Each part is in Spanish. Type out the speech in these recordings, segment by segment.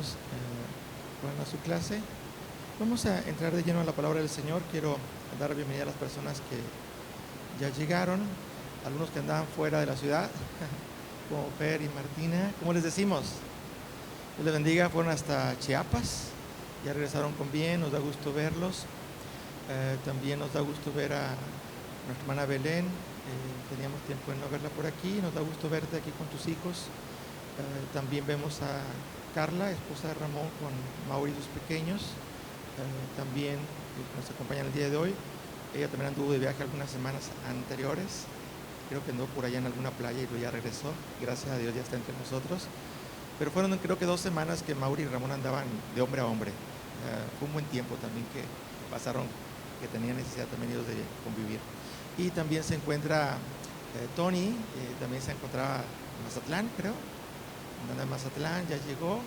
niños van a su clase. Vamos a entrar de lleno a la palabra del Señor. Quiero dar la bienvenida a las personas que ya llegaron, algunos que andaban fuera de la ciudad, como Fer y Martina. ¿Cómo les decimos? Dios les bendiga, fueron hasta Chiapas, ya regresaron con bien, nos da gusto verlos. También nos da gusto ver a nuestra hermana Belén, teníamos tiempo de no verla por aquí, nos da gusto verte aquí con tus hijos. También vemos a Carla, esposa de Ramón, con Mauri y sus pequeños, también nos acompañan el día de hoy. Ella también anduvo de viaje algunas semanas anteriores, creo que andó por allá en alguna playa y luego ya regresó, gracias a Dios ya está entre nosotros. Pero fueron creo que 2 semanas que Mauri y Ramón andaban de hombre a hombre. Fue un buen tiempo también que pasaron, que tenían necesidad también ellos de convivir. Y también se encuentra Tony, también se encontraba en Mazatlán, creo, andando en Mazatlán, ya llegó,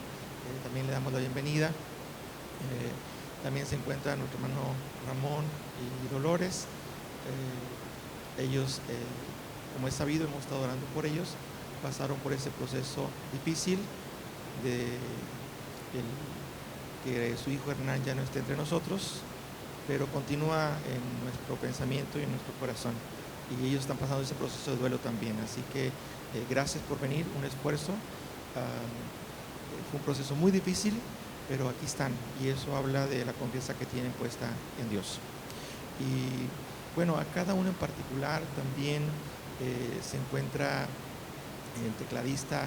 también le damos la bienvenida. También se encuentra nuestro hermano Ramón y Dolores. Ellos, como es sabido, hemos estado orando por ellos, pasaron por ese proceso difícil de que su hijo Hernán ya no esté entre nosotros, pero continúa en nuestro pensamiento y en nuestro corazón, y ellos están pasando ese proceso de duelo también, así que gracias por venir, un esfuerzo, fue un proceso muy difícil, pero aquí están, y eso habla de la confianza que tienen puesta en Dios. Y bueno, a cada uno en particular también se encuentra el tecladista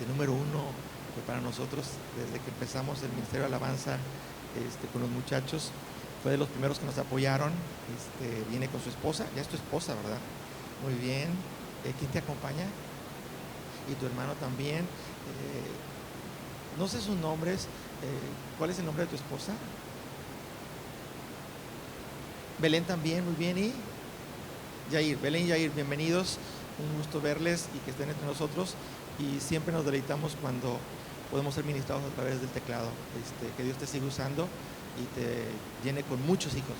número 1, que para nosotros, desde que empezamos el Ministerio de Alabanza con los muchachos, fue de los primeros que nos apoyaron. Viene con su esposa, ya es tu esposa, ¿verdad? Muy bien. ¿Quién te acompaña? Y tu hermano también. No sé sus nombres. ¿Cuál es el nombre de tu esposa? Belén también, muy bien. Y Yair, Belén y Yair, bienvenidos. Un gusto verles y que estén entre nosotros. Y siempre nos deleitamos cuando podemos ser ministrados a través del teclado. Que Dios te siga usando y te llene con muchos hijos.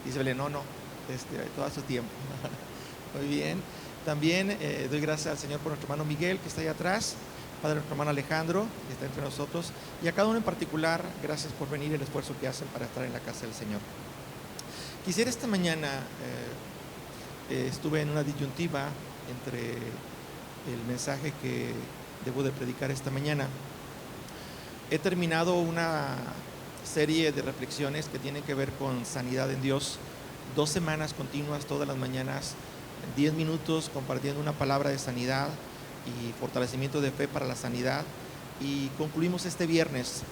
Dice Belén, no, todo su tiempo. Muy bien. También doy gracias al Señor por nuestro hermano Miguel, que está ahí atrás, padre de nuestro hermano Alejandro, que está entre nosotros, y a cada uno en particular, gracias por venir y el esfuerzo que hacen para estar en la casa del Señor. Quisiera esta mañana, estuve en una disyuntiva entre el mensaje que debo de predicar esta mañana. He terminado una serie de reflexiones que tienen que ver con sanidad en Dios, 2 semanas continuas, todas las mañanas, 10 minutos compartiendo una palabra de sanidad y fortalecimiento de fe para la sanidad, y concluimos este viernes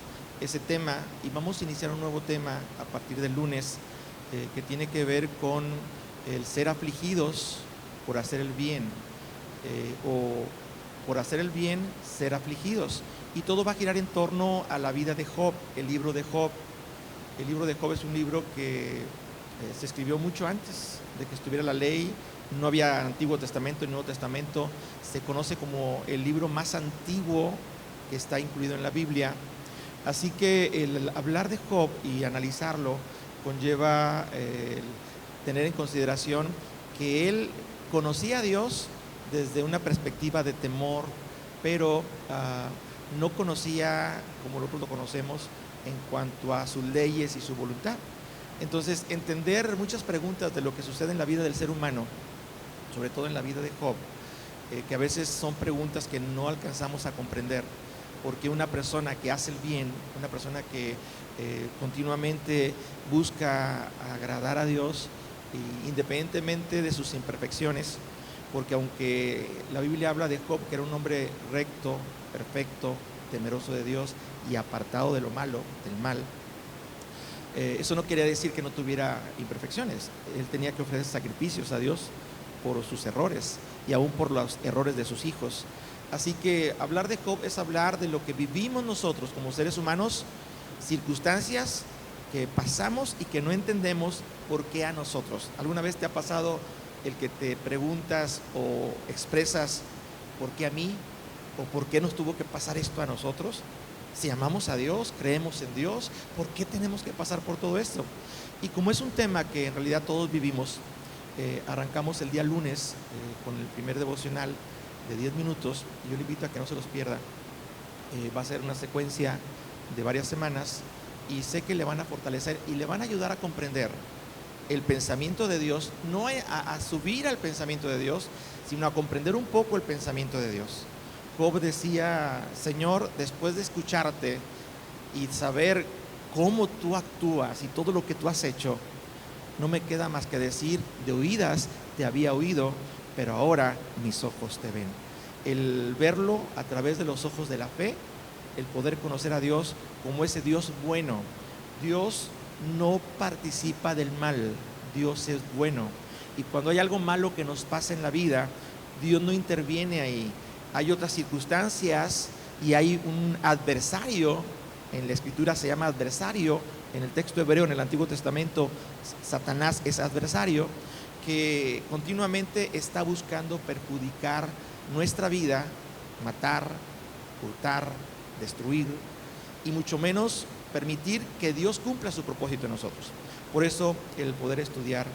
ese tema y vamos a iniciar un nuevo tema a partir del lunes que tiene que ver con el ser afligidos por hacer el bien o por hacer el bien ser afligidos. Y todo va a girar en torno a la vida de Job, el libro de Job. El libro de Job es un libro que se escribió mucho antes de que estuviera la ley. No había Antiguo Testamento y Nuevo Testamento. Se conoce como el libro más antiguo que está incluido en la Biblia. Así que el hablar de Job y analizarlo conlleva tener en consideración que él conocía a Dios desde una perspectiva de temor, pero no conocía como nosotros lo conocemos en cuanto a sus leyes y su voluntad. Entonces, entender muchas preguntas de lo que sucede en la vida del ser humano, sobre todo en la vida de Job, que a veces son preguntas que no alcanzamos a comprender, porque una persona que hace el bien, una persona que continuamente busca agradar a Dios, independientemente de sus imperfecciones, porque aunque la Biblia habla de Job, que era un hombre recto, perfecto, temeroso de Dios y apartado de lo malo, del mal, eso no quería decir que no tuviera imperfecciones. Él tenía que ofrecer sacrificios a Dios por sus errores y aún por los errores de sus hijos. Así que hablar de Job es hablar de lo que vivimos nosotros como seres humanos, circunstancias que pasamos y que no entendemos por qué a nosotros. ¿Alguna vez te ha pasado el que te preguntas o expresas por qué a mí o por qué nos tuvo que pasar esto a nosotros? Si amamos a Dios, creemos en Dios, ¿por qué tenemos que pasar por todo esto? Y como es un tema que en realidad todos vivimos, arrancamos el día lunes con el primer devocional de 10 minutos. Yo le invito a que no se los pierda. Va a ser una secuencia de varias semanas y sé que le van a fortalecer y le van a ayudar a comprender el pensamiento de Dios, no a subir al pensamiento de Dios, sino a comprender un poco el pensamiento de Dios. Job decía: Señor, después de escucharte y saber cómo tú actúas y todo lo que tú has hecho, no me queda más que decir: de oídas te había oído, pero ahora mis ojos te ven. El verlo a través de los ojos de la fe, el poder conocer a Dios como ese Dios bueno. Dios no participa del mal, Dios es bueno. Y cuando hay algo malo que nos pasa en la vida, Dios no interviene ahí. Hay otras circunstancias y hay un adversario. En la Escritura se llama adversario. En el texto hebreo, en el Antiguo Testamento, Satanás es adversario que continuamente está buscando perjudicar nuestra vida, matar, hurtar, destruir y mucho menos permitir que Dios cumpla su propósito en nosotros. Por eso el poder estudiar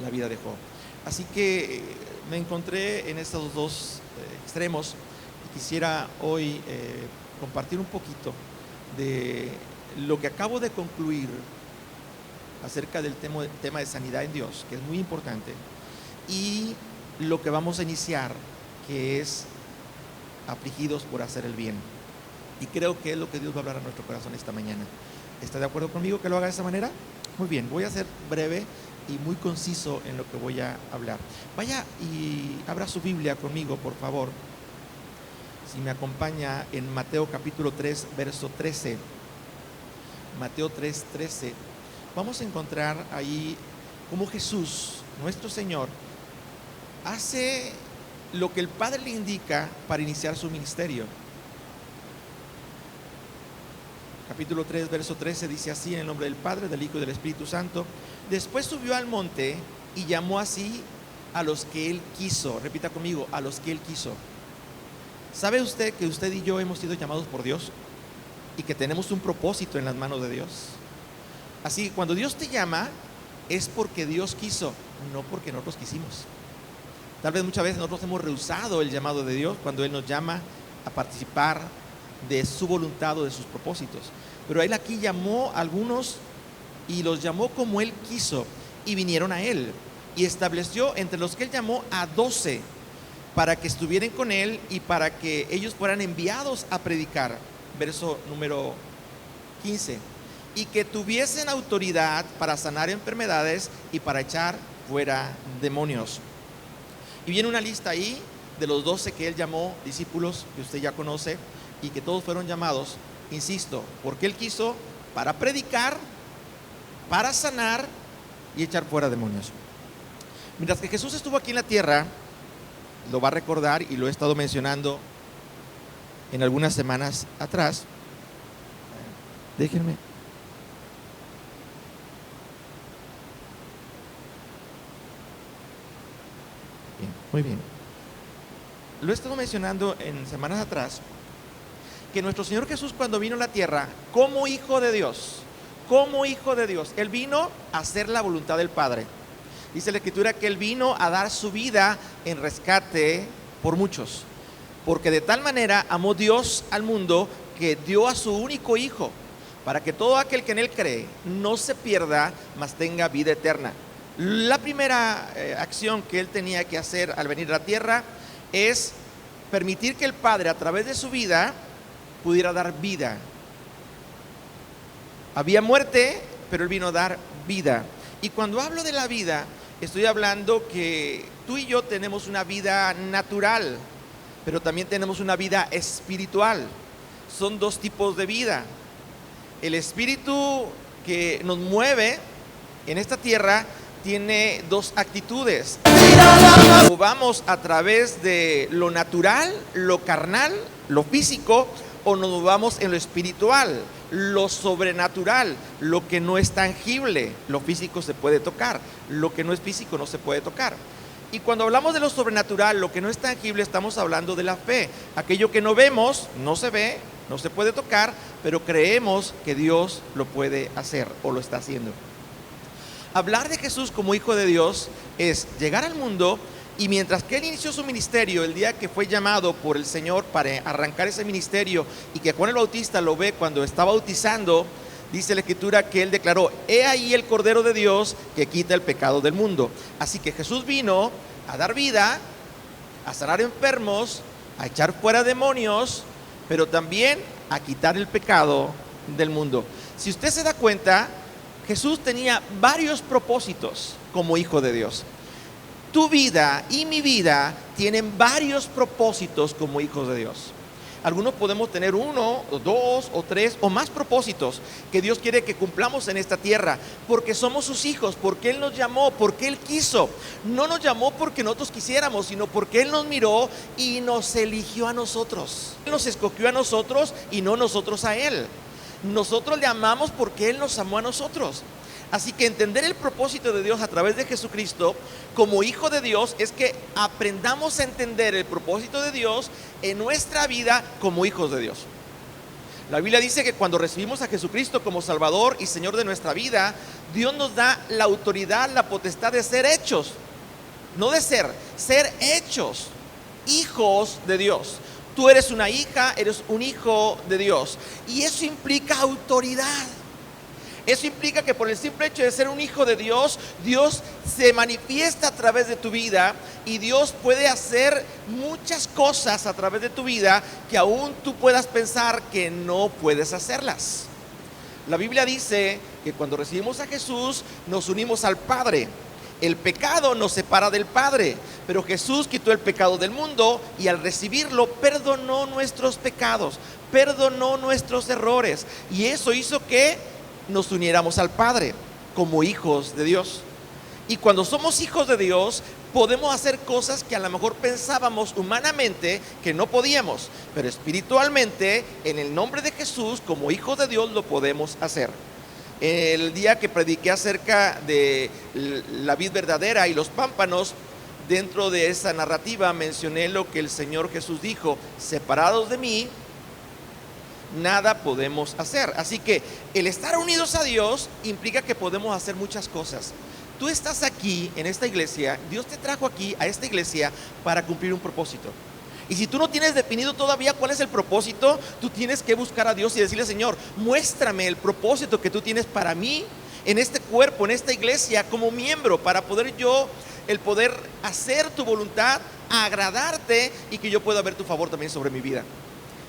la vida de Job. Así que me encontré en estos dos extremos y quisiera hoy compartir un poquito de lo que acabo de concluir acerca del tema de sanidad en Dios, que es muy importante, y lo que vamos a iniciar, que es afligidos por hacer el bien. Y creo que es lo que Dios va a hablar a nuestro corazón esta mañana. ¿Está de acuerdo conmigo que lo haga de esa manera? Muy bien, voy a ser breve y muy conciso en lo que voy a hablar. Vaya y abra su Biblia conmigo, por favor. Si me acompaña en Mateo capítulo 3, verso 13. Mateo 3, 13. Vamos a encontrar ahí cómo Jesús, nuestro Señor, hace lo que el Padre le indica para iniciar su ministerio. Capítulo 3, verso 13 dice así: en el nombre del Padre, del Hijo y del Espíritu Santo. Después subió al monte y llamó así a los que Él quiso. Repita conmigo: a los que Él quiso. ¿Sabe usted que usted y yo hemos sido llamados por Dios y que tenemos un propósito en las manos de Dios? Así que cuando Dios te llama es porque Dios quiso, no porque nosotros quisimos. Tal vez muchas veces nosotros hemos rehusado el llamado de Dios cuando Él nos llama a participar de su voluntad o de sus propósitos. Pero Él aquí llamó a algunos y los llamó como Él quiso y vinieron a Él. Y estableció entre los que Él llamó a 12 para que estuvieran con Él y para que ellos fueran enviados a predicar. Verso número 15. Y que tuviesen autoridad para sanar enfermedades y para echar fuera demonios. Y viene una lista ahí de los 12 que Él llamó discípulos, que usted ya conoce, y que todos fueron llamados, insisto, porque Él quiso, para predicar, para sanar y echar fuera demonios. Mientras que Jesús estuvo aquí en la tierra, lo va a recordar y lo he estado mencionando en algunas semanas atrás. Déjenme. Bien, muy bien. Lo he estado mencionando en semanas atrás, que nuestro Señor Jesús, cuando vino a la tierra como Hijo de Dios, Él vino a hacer la voluntad del Padre. Dice la Escritura que Él vino a dar su vida en rescate por muchos, porque de tal manera amó Dios al mundo que dio a su único Hijo, para que todo aquel que en Él cree no se pierda, mas tenga vida eterna. La primera acción que Él tenía que hacer al venir a la tierra es permitir que el Padre, a través de su vida, pudiera dar vida. Había muerte, pero Él vino a dar vida. Y cuando hablo de la vida, estoy hablando que tú y yo tenemos una vida natural, pero también tenemos una vida espiritual. Son dos tipos de vida. El espíritu que nos mueve en esta tierra tiene dos actitudes. O vamos a través de lo natural, lo carnal, lo físico, o nos vamos en lo espiritual, lo sobrenatural, lo que no es tangible. Lo físico se puede tocar, lo que no es físico no se puede tocar. Y cuando hablamos de lo sobrenatural, lo que no es tangible, estamos hablando de la fe. Aquello que no vemos, no se ve, no se puede tocar, pero creemos que Dios lo puede hacer o lo está haciendo. Hablar de Jesús como Hijo de Dios es llegar al mundo Y mientras que él inició su ministerio, el día que fue llamado por el Señor para arrancar ese ministerio, y que Juan el Bautista lo ve cuando está bautizando, dice la Escritura que él declaró: he ahí el Cordero de Dios que quita el pecado del mundo. Así que Jesús vino a dar vida, a sanar enfermos, a echar fuera demonios, pero también a quitar el pecado del mundo. Si usted se da cuenta, Jesús tenía varios propósitos como hijo de Dios. Tu vida y mi vida tienen varios propósitos como hijos de Dios. Algunos podemos tener 1, o 2, o 3 o más propósitos que Dios quiere que cumplamos en esta tierra, porque somos sus hijos, porque Él nos llamó, porque Él quiso. No nos llamó porque nosotros quisiéramos, sino porque Él nos miró y nos eligió a nosotros. Él nos escogió a nosotros y no nosotros a Él. Nosotros le amamos porque Él nos amó a nosotros. Así que entender el propósito de Dios a través de Jesucristo como hijo de Dios es que aprendamos a entender el propósito de Dios en nuestra vida como hijos de Dios. La Biblia dice que cuando recibimos a Jesucristo como Salvador y Señor de nuestra vida, Dios nos da la autoridad, la potestad de ser hechos, no de ser hechos hijos de Dios. Tú eres una hija, eres un hijo de Dios, y eso implica autoridad. Eso implica que por el simple hecho de ser un hijo de Dios, Dios se manifiesta a través de tu vida, y Dios puede hacer muchas cosas a través de tu vida que aún tú puedas pensar que no puedes hacerlas. La Biblia dice que cuando recibimos a Jesús nos unimos al Padre. El pecado nos separa del Padre, pero Jesús quitó el pecado del mundo y al recibirlo perdonó nuestros pecados, perdonó nuestros errores, y eso hizo que nos uniéramos al Padre como hijos de Dios. Y cuando somos hijos de Dios, podemos hacer cosas que a lo mejor pensábamos humanamente que no podíamos, pero espiritualmente, en el nombre de Jesús, como hijos de Dios, lo podemos hacer. El día que prediqué acerca de la vid verdadera y los pámpanos, dentro de esa narrativa mencioné lo que el Señor Jesús dijo: separados de mí, nada podemos hacer. Así que el estar unidos a Dios implica que podemos hacer muchas cosas. Tú estás aquí en esta iglesia, Dios te trajo aquí a esta iglesia para cumplir un propósito. Y si tú no tienes definido todavía cuál es el propósito, tú tienes que buscar a Dios y decirle: Señor, muéstrame el propósito que tú tienes para mí en este cuerpo, en esta iglesia, como miembro, para poder el poder hacer tu voluntad, agradarte, y que yo pueda ver tu favor también sobre mi vida.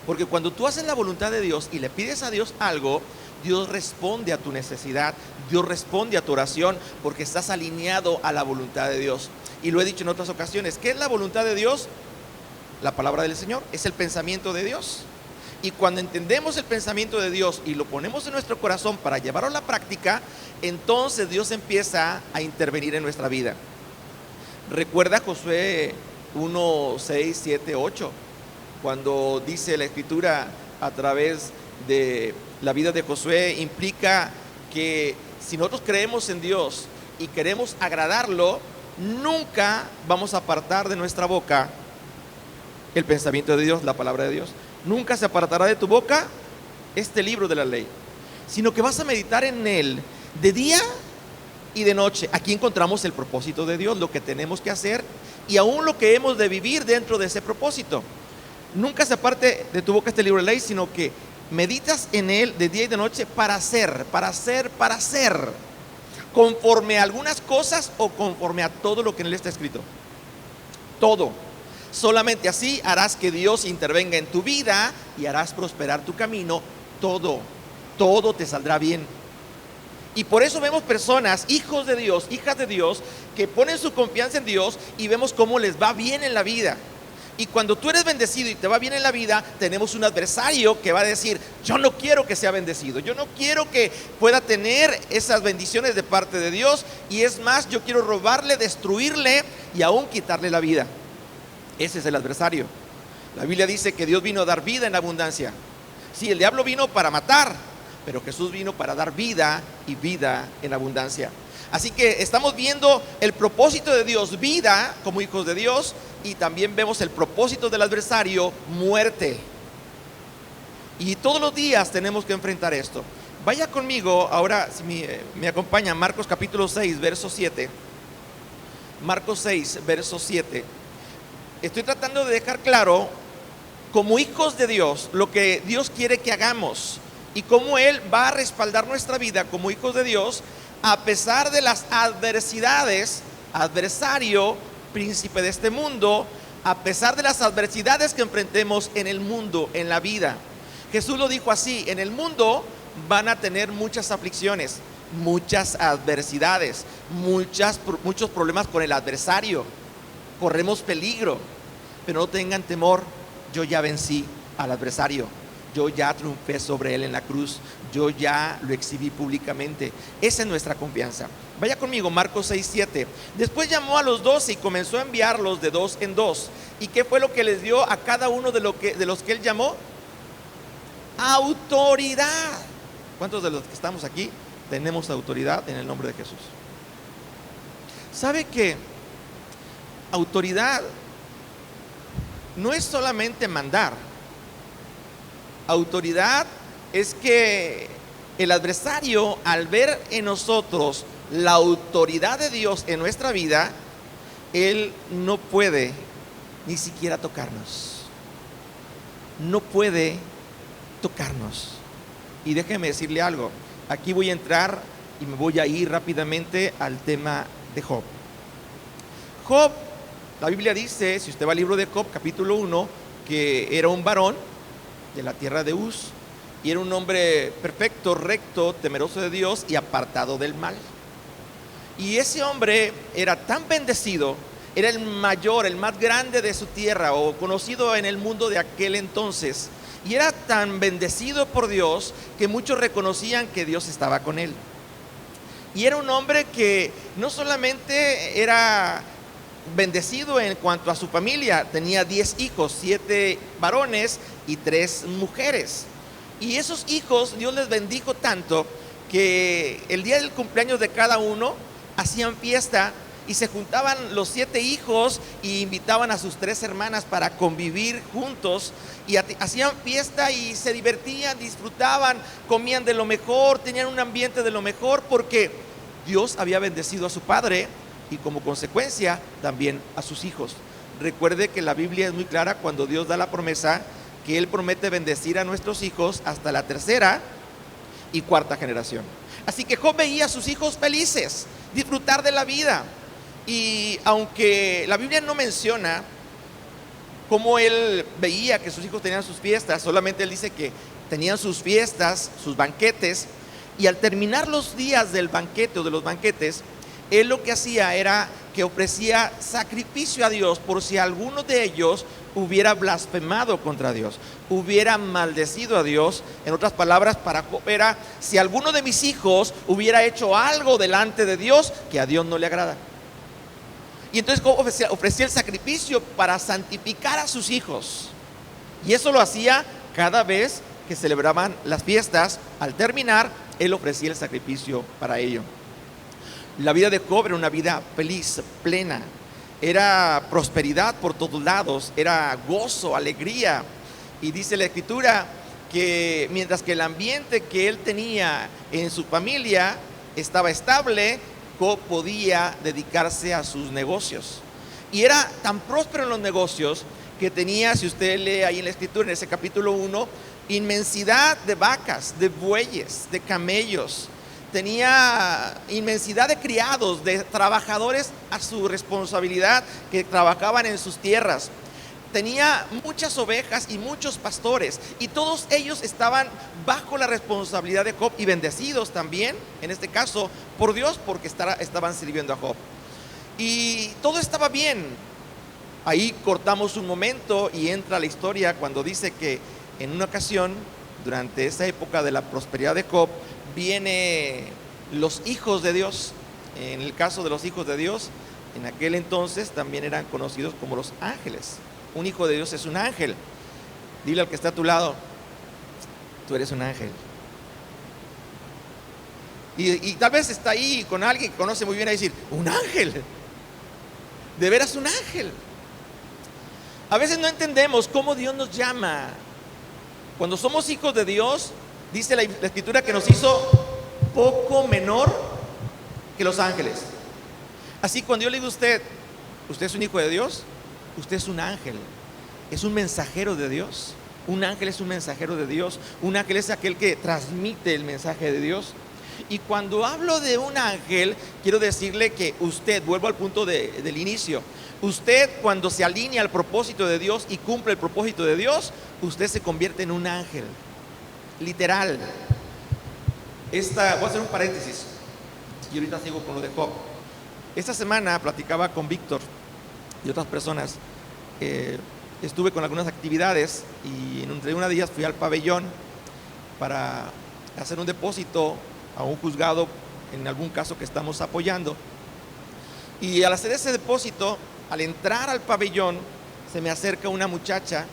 Porque cuando tú haces la voluntad de Dios y le pides a Dios algo, Dios responde a tu necesidad, Dios responde a tu oración, porque estás alineado a la voluntad de Dios. Y lo he dicho en otras ocasiones, ¿qué es la voluntad de Dios? La palabra del Señor, es el pensamiento de Dios. Y cuando entendemos el pensamiento de Dios y lo ponemos en nuestro corazón para llevarlo a la práctica, entonces Dios empieza a intervenir en nuestra vida. Recuerda Josué 1, 6, 7, 8. Cuando dice la Escritura a través de la vida de Josué, implica que si nosotros creemos en Dios y queremos agradarlo, nunca vamos a apartar de nuestra boca el pensamiento de Dios, la palabra de Dios. Nunca se apartará de tu boca este libro de la ley, sino que vas a meditar en él de día y de noche. Aquí encontramos el propósito de Dios, lo que tenemos que hacer y aún lo que hemos de vivir dentro de ese propósito. Nunca se aparte de tu boca este libro de ley, sino que meditas en él de día y de noche para hacer, conforme a algunas cosas o conforme a todo lo que en él está escrito. Todo. Solamente así harás que Dios intervenga en tu vida y harás prosperar tu camino. Todo te saldrá bien. Y por eso vemos personas, hijos de Dios, hijas de Dios, que ponen su confianza en Dios y vemos cómo les va bien en la vida. Y cuando tú eres bendecido y te va bien en la vida, tenemos un adversario que va a decir: yo no quiero que sea bendecido, yo no quiero que pueda tener esas bendiciones de parte de Dios, y es más, yo quiero robarle, destruirle y aún quitarle la vida. Ese es el adversario. La Biblia dice que Dios vino a dar vida en abundancia. Sí, el diablo vino para matar, pero Jesús vino para dar vida y vida en abundancia. Así que estamos viendo el propósito de Dios, vida como hijos de Dios, y también vemos el propósito del adversario, muerte. Y todos los días tenemos que enfrentar esto. Vaya conmigo ahora, si me acompaña, Marcos capítulo 6, verso 7. Marcos 6, verso 7. Estoy tratando de dejar claro, como hijos de Dios, lo que Dios quiere que hagamos y cómo Él va a respaldar nuestra vida como hijos de Dios a pesar de las adversidades, adversario, príncipe de este mundo, a pesar de las adversidades que enfrentemos en el mundo, en la vida. Jesús lo dijo así: en el mundo van a tener muchas aflicciones, muchas adversidades, muchos problemas con el adversario, corremos peligro, pero no tengan temor, yo ya vencí al adversario, yo ya triunfé sobre él en la cruz, yo ya lo exhibí públicamente. Esa es nuestra confianza. Vaya conmigo, Marcos 6, 7. Después llamó a los 12 y comenzó a enviarlos de dos en dos. ¿Y qué fue lo que les dio a cada uno de los que él llamó? Autoridad. ¿Cuántos de los que estamos aquí tenemos autoridad en el nombre de Jesús? ¿Sabe que autoridad no es solamente mandar? Autoridad es que el adversario, al ver en nosotros la autoridad de Dios en nuestra vida, él no puede ni siquiera tocarnos. No puede tocarnos. Y déjeme decirle algo. Aquí voy a entrar y me voy a ir rápidamente al tema de Job. Job, la Biblia dice, si usted va al libro de Job, capítulo 1, que era un varón de la tierra de Uz, y era un hombre perfecto, recto, temeroso de Dios y apartado del mal. Y ese hombre era tan bendecido, era el mayor, el más grande de su tierra, o conocido en el mundo de aquel entonces, y era tan bendecido por Dios que muchos reconocían que Dios estaba con él. Y era un hombre que no solamente era bendecido en cuanto a su familia, tenía 10 hijos, 7 varones y 3 mujeres. Y esos hijos Dios les bendijo tanto que el día del cumpleaños de cada uno hacían fiesta y se juntaban los 7 hijos y invitaban a sus 3 hermanas para convivir juntos y hacían fiesta y se divertían, disfrutaban, comían de lo mejor, tenían un ambiente de lo mejor porque Dios había bendecido a su padre y como consecuencia también a sus hijos. Recuerde que la Biblia es muy clara cuando Dios da la promesa que Él promete bendecir a nuestros hijos hasta la 3ª y 4ª generación. Así que Job veía a sus hijos felices, disfrutar de la vida. Y aunque la Biblia no menciona cómo él veía que sus hijos tenían sus fiestas, solamente él dice que tenían sus fiestas, sus banquetes, y al terminar los días del banquete o de los banquetes, él lo que hacía era que ofrecía sacrificio a Dios por si alguno de ellos hubiera blasfemado contra Dios, hubiera maldecido a Dios. En otras palabras, para Job era: si alguno de mis hijos hubiera hecho algo delante de Dios que a Dios no le agrada. Y entonces Job ofrecía el sacrificio para santificar a sus hijos. Y eso lo hacía cada vez que celebraban las fiestas. Al terminar, él ofrecía el sacrificio para ello. La vida de Job era una vida feliz, plena. Era prosperidad por todos lados, era gozo, alegría. Y dice la Escritura que mientras que el ambiente que él tenía en su familia estaba estable, Job podía dedicarse a sus negocios. Y era tan próspero en los negocios que tenía, si usted lee ahí en la Escritura, en ese capítulo 1, inmensidad de vacas, de bueyes, de camellos. Tenía inmensidad de criados, de trabajadores a su responsabilidad que trabajaban en sus tierras. Tenía muchas ovejas y muchos pastores, y todos ellos estaban bajo la responsabilidad de Job y bendecidos también, en este caso, por Dios, porque estaban sirviendo a Job. Y todo estaba bien. Ahí cortamos un momento y entra la historia cuando dice que en una ocasión, durante esa época de la prosperidad de Job, vienen los hijos de Dios. En el caso de los hijos de Dios, en aquel entonces también eran conocidos como los ángeles. Un hijo de Dios es un ángel. Dile al que está a tu lado: tú eres un ángel. Y tal vez está ahí con alguien que conoce muy bien a decir: un ángel, de veras un ángel. A veces no entendemos cómo Dios nos llama. Cuando somos hijos de Dios, dice la Escritura que nos hizo poco menor que los ángeles. Así cuando yo le digo a usted, usted es un hijo de Dios, usted es un ángel, es un mensajero de Dios. Un ángel es un mensajero de Dios. Un ángel es aquel que transmite el mensaje de Dios. Y cuando hablo de un ángel, quiero decirle que usted, vuelvo al punto del inicio, usted cuando se alinea al propósito de Dios y cumple el propósito de Dios, usted se convierte en un ángel, literal. Voy a hacer un paréntesis y ahorita sigo con lo de Job. Esta semana platicaba con Víctor y otras personas. Estuve con algunas actividades y entre una de ellas fui al pabellón para hacer un depósito a un juzgado en algún caso que estamos apoyando. Y al hacer ese depósito, al entrar al pabellón, se me acerca una muchacha,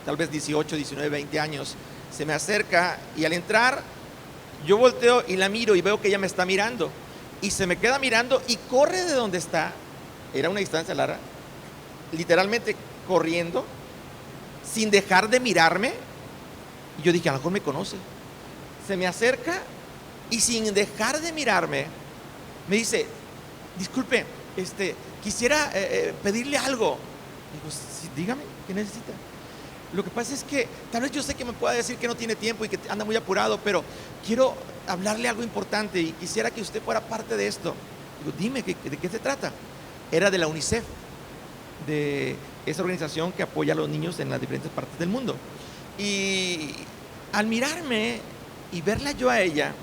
tal vez 18, 19, 20 años, se me acerca y al entrar yo volteo y la miro y veo que ella me está mirando y se me queda mirando y corre de donde está, era una distancia larga, literalmente corriendo, sin dejar de mirarme. Y yo dije, a lo mejor me conoce. Se me acerca y sin dejar de mirarme, me dice, disculpe, quisiera pedirle algo. Digo, sí, dígame, ¿qué necesita? Lo que pasa es que tal vez yo sé que me pueda decir que no tiene tiempo y que anda muy apurado, pero quiero hablarle algo importante y quisiera que usted fuera parte de esto. Digo, dime, ¿de qué se trata? Era de la UNICEF, de esa organización que apoya a los niños en las diferentes partes del mundo. Y al mirarme y verla yo a ella,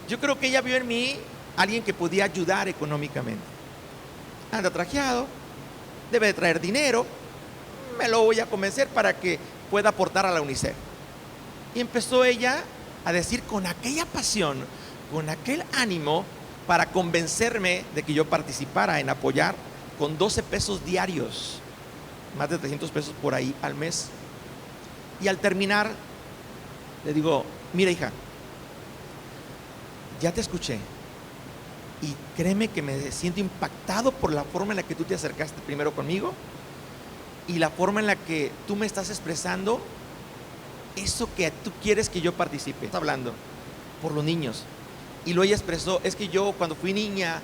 yo creo que ella vio en mí alguien que podía ayudar económicamente. Anda trajeado, debe de traer dinero, me lo voy a convencer para que pueda aportar a la UNICEF. Y empezó ella a decir con aquella pasión, con aquel ánimo, para convencerme de que yo participara en apoyar con 12 pesos diarios, más de 300 pesos por ahí al mes. Y al terminar, le digo, mira hija, ya te escuché y créeme que me siento impactado por la forma en la que tú te acercaste primero conmigo y la forma en la que tú me estás expresando eso que tú quieres que yo participe. Estás hablando por los niños. Y luego ella expresó, es que yo cuando fui niña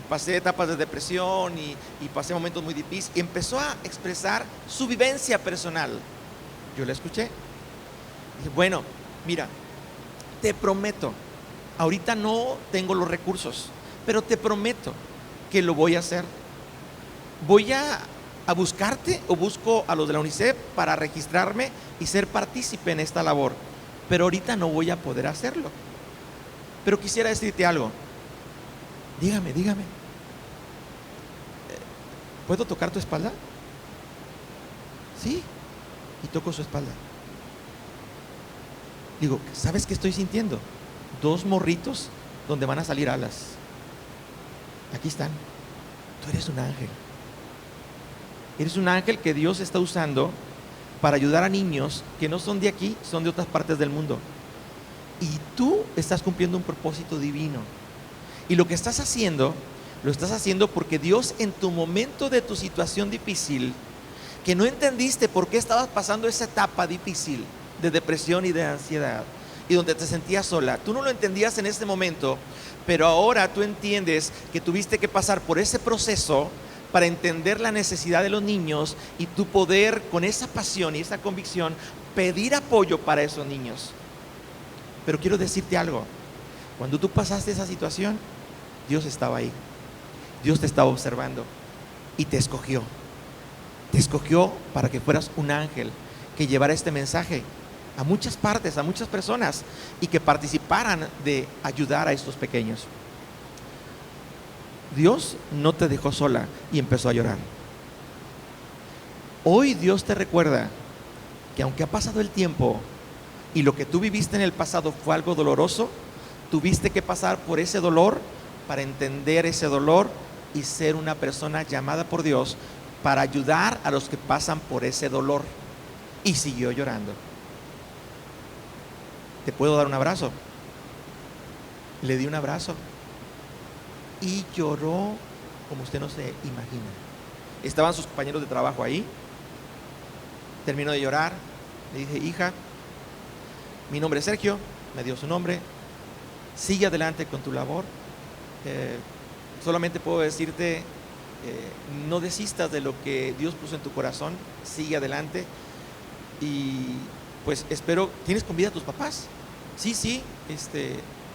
pasé etapas de depresión y pasé momentos muy difíciles. Y empezó a expresar su vivencia personal. Yo la escuché. Dije, bueno, mira, te prometo, ahorita no tengo los recursos, pero te prometo que lo voy a hacer. Voy a buscarte o busco a los de la UNICEF para registrarme y ser partícipe en esta labor. Pero ahorita no voy a poder hacerlo. Pero quisiera decirte algo. Dígame. ¿Puedo tocar tu espalda? Sí. Y toco su espalda. Digo, ¿sabes qué estoy sintiendo? 2 morritos donde van a salir alas. Aquí están. Tú eres un ángel. Eres un ángel que Dios está usando para ayudar a niños que no son de aquí, son de otras partes del mundo. Y tú estás cumpliendo un propósito divino. Y lo que estás haciendo, lo estás haciendo porque Dios en tu momento de tu situación difícil, que no entendiste por qué estabas pasando esa etapa difícil de depresión y de ansiedad, y donde te sentías sola, tú no lo entendías en ese momento, pero ahora tú entiendes que tuviste que pasar por ese proceso para entender la necesidad de los niños y tú poder con esa pasión y esa convicción pedir apoyo para esos niños. Pero quiero decirte algo, cuando tú pasaste esa situación, Dios estaba ahí, Dios te estaba observando y te escogió para que fueras un ángel que llevara este mensaje a muchas partes, a muchas personas y que participaran de ayudar a estos pequeños. Dios no te dejó sola y empezó a llorar. Hoy Dios te recuerda que aunque ha pasado el tiempo y lo que tú viviste en el pasado fue algo doloroso, tuviste que pasar por ese dolor para entender ese dolor y ser una persona llamada por Dios para ayudar a los que pasan por ese dolor. Y siguió llorando. ¿Te puedo dar un abrazo? Le di un abrazo y lloró como usted no se imagina. Estaban sus compañeros de trabajo ahí. Terminó de llorar. Le dije, hija, mi nombre es Sergio. Me dio su nombre. Sigue adelante con tu labor. solamente puedo decirte, no desistas de lo que Dios puso en tu corazón, sigue adelante. Y pues espero, ¿tienes con vida a tus papás? Sí,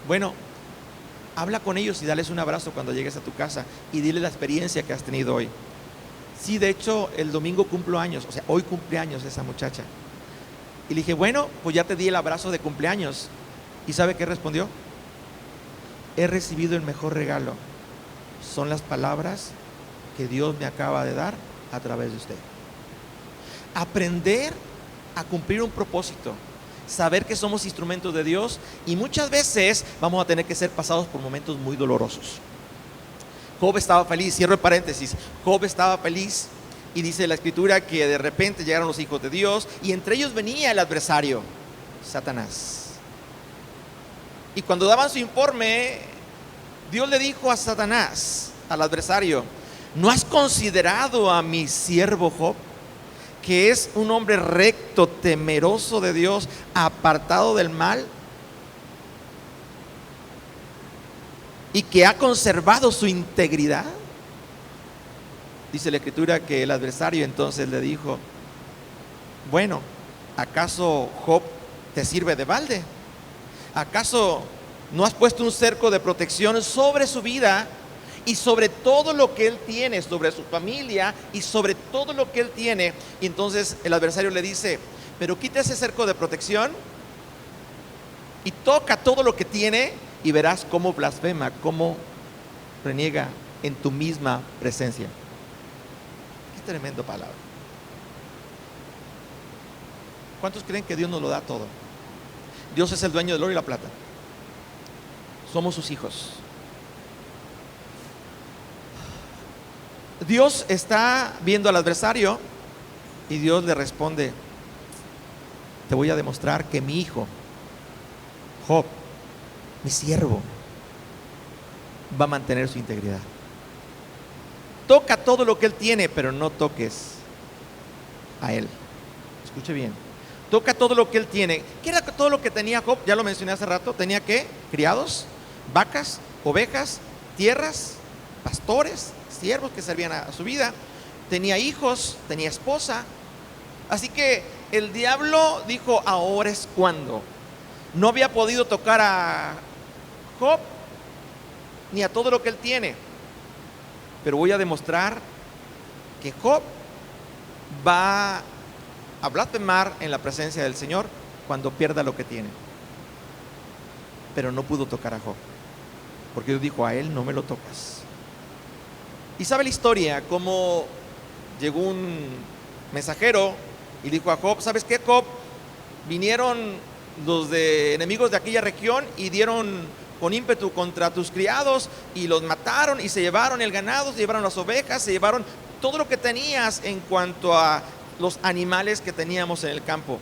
bueno, habla con ellos y dales un abrazo cuando llegues a tu casa y dile la experiencia que has tenido hoy. Sí, de hecho, el domingo cumplo años, o sea, hoy cumpleaños esa muchacha. Y le dije, bueno, pues ya te di el abrazo de cumpleaños. ¿Y sabe qué respondió? He recibido el mejor regalo. Son las palabras que Dios me acaba de dar a través de usted. Aprender a cumplir un propósito, saber que somos instrumentos de Dios, y muchas veces vamos a tener que ser pasados por momentos muy dolorosos. Job estaba feliz, cierro el paréntesis, Job estaba feliz, y dice la escritura que de repente llegaron los hijos de Dios y entre ellos venía el adversario, Satanás. Y cuando daban su informe, Dios le dijo a Satanás, al adversario: ¿no has considerado a mi siervo Job, que es un hombre recto, temeroso de Dios, apartado del mal, y que ha conservado su integridad? Dice la escritura que el adversario entonces le dijo: bueno, ¿acaso Job te sirve de balde? ¿Acaso no has puesto un cerco de protección sobre su vida y sobre todo lo que él tiene, sobre su familia y sobre todo lo que él tiene? Y entonces el adversario le dice: pero quita ese cerco de protección y toca todo lo que tiene y verás cómo blasfema, cómo reniega en tu misma presencia. Qué tremendo palabra. ¿Cuántos creen que Dios nos lo da todo? Dios es el dueño del oro y la plata. Somos sus hijos. Dios está viendo al adversario y Dios le responde: te voy a demostrar que mi hijo Job, mi siervo, va a mantener su integridad. Toca todo lo que él tiene, pero no toques a él. Escuche bien. Toca todo lo que él tiene. ¿Qué era todo lo que tenía Job? Ya lo mencioné hace rato. Tenía ¿qué? Criados, vacas, ovejas, tierras, pastores, siervos que servían a su vida. Tenía hijos, tenía esposa. Así que el diablo dijo: ahora es cuando. No había podido tocar a Job ni a todo lo que él tiene, pero voy a demostrar que Job va a blasfemar en la presencia del Señor cuando pierda lo que tiene. Pero no pudo tocar a Job, porque Dios dijo: a él no me lo tocas. Y sabe la historia, cómo llegó un mensajero y dijo a Job: ¿sabes qué, Job? Vinieron los enemigos de aquella región y dieron con ímpetu contra tus criados y los mataron y se llevaron el ganado, se llevaron las ovejas, se llevaron todo lo que tenías en cuanto a los animales que teníamos en el campo.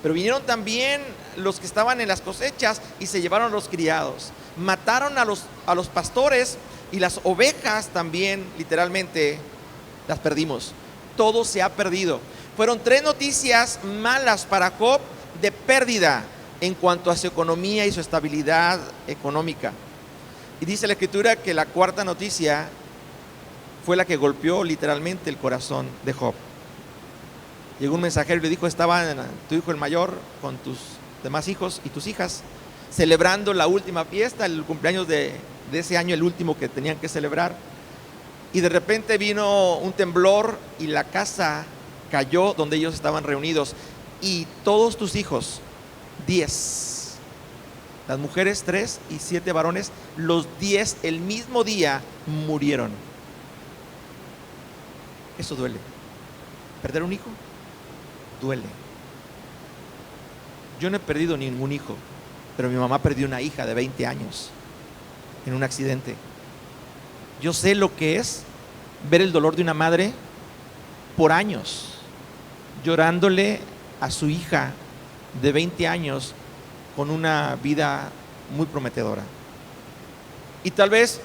Pero vinieron también los que estaban en las cosechas y se llevaron los criados. Mataron a los pastores y las ovejas también, literalmente, las perdimos. Todo se ha perdido. Fueron 3 noticias malas para Job de pérdida en cuanto a su economía y su estabilidad económica. Y dice la escritura que la 4ª noticia fue la que golpeó literalmente el corazón de Job. Llegó un mensajero y le dijo: estaba tu hijo el mayor con tus demás hijos y tus hijas celebrando la última fiesta, el cumpleaños de ese año, el último que tenían que celebrar. Y de repente vino un temblor y la casa cayó donde ellos estaban reunidos. Y todos tus hijos, 10, las mujeres 3 y 7 varones, los 10 el mismo día murieron. Eso duele. ¿Perder un hijo? Duele. Yo no he perdido ningún hijo, pero mi mamá perdió una hija de 20 años en un accidente. Yo sé lo que es ver el dolor de una madre por años, llorándole a su hija de 20 años con una vida muy prometedora. Y tal vez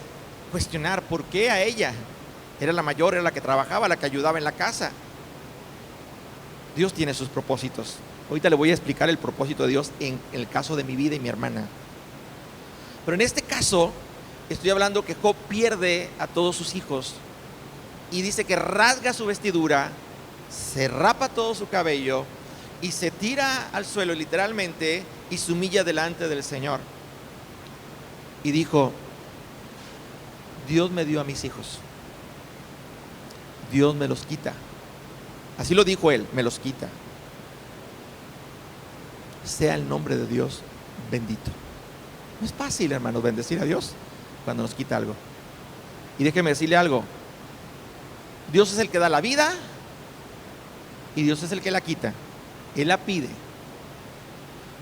cuestionar por qué a ella. Era la mayor, era la que trabajaba, la que ayudaba en la casa. Dios tiene sus propósitos. Ahorita le voy a explicar el propósito de Dios en el caso de mi vida y mi hermana. Pero en este caso, Estoy hablando que Job pierde a todos sus hijos y dice que rasga su vestidura, se rapa todo su cabello y se tira al suelo literalmente y se humilla delante del Señor. Y dijo: Dios me dio a mis hijos, Dios me los quita. Así lo dijo él, me los quita. Sea el nombre de Dios bendito. No es fácil, hermanos, bendecir a Dios cuando nos quita algo. Y déjeme decirle algo: Dios es el que da la vida y Dios es el que la quita. Él la pide.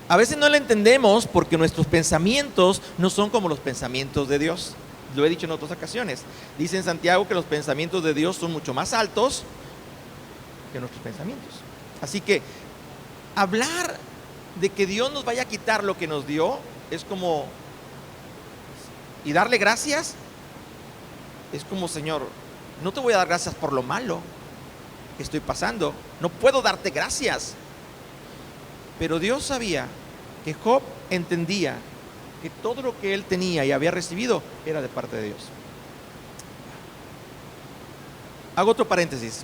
A veces no la entendemos porque nuestros pensamientos no son como los pensamientos de Dios. Lo he dicho en otras ocasiones. Dice en Santiago que los pensamientos de Dios son mucho más altos que nuestros pensamientos. Así que hablar de que Dios nos vaya a quitar lo que nos dio es como, y darle gracias es como: Señor, no te voy a dar gracias por lo malo que estoy pasando, no puedo darte gracias. Pero Dios sabía que Job entendía que todo lo que él tenía y había recibido era de parte de Dios. Hago otro paréntesis.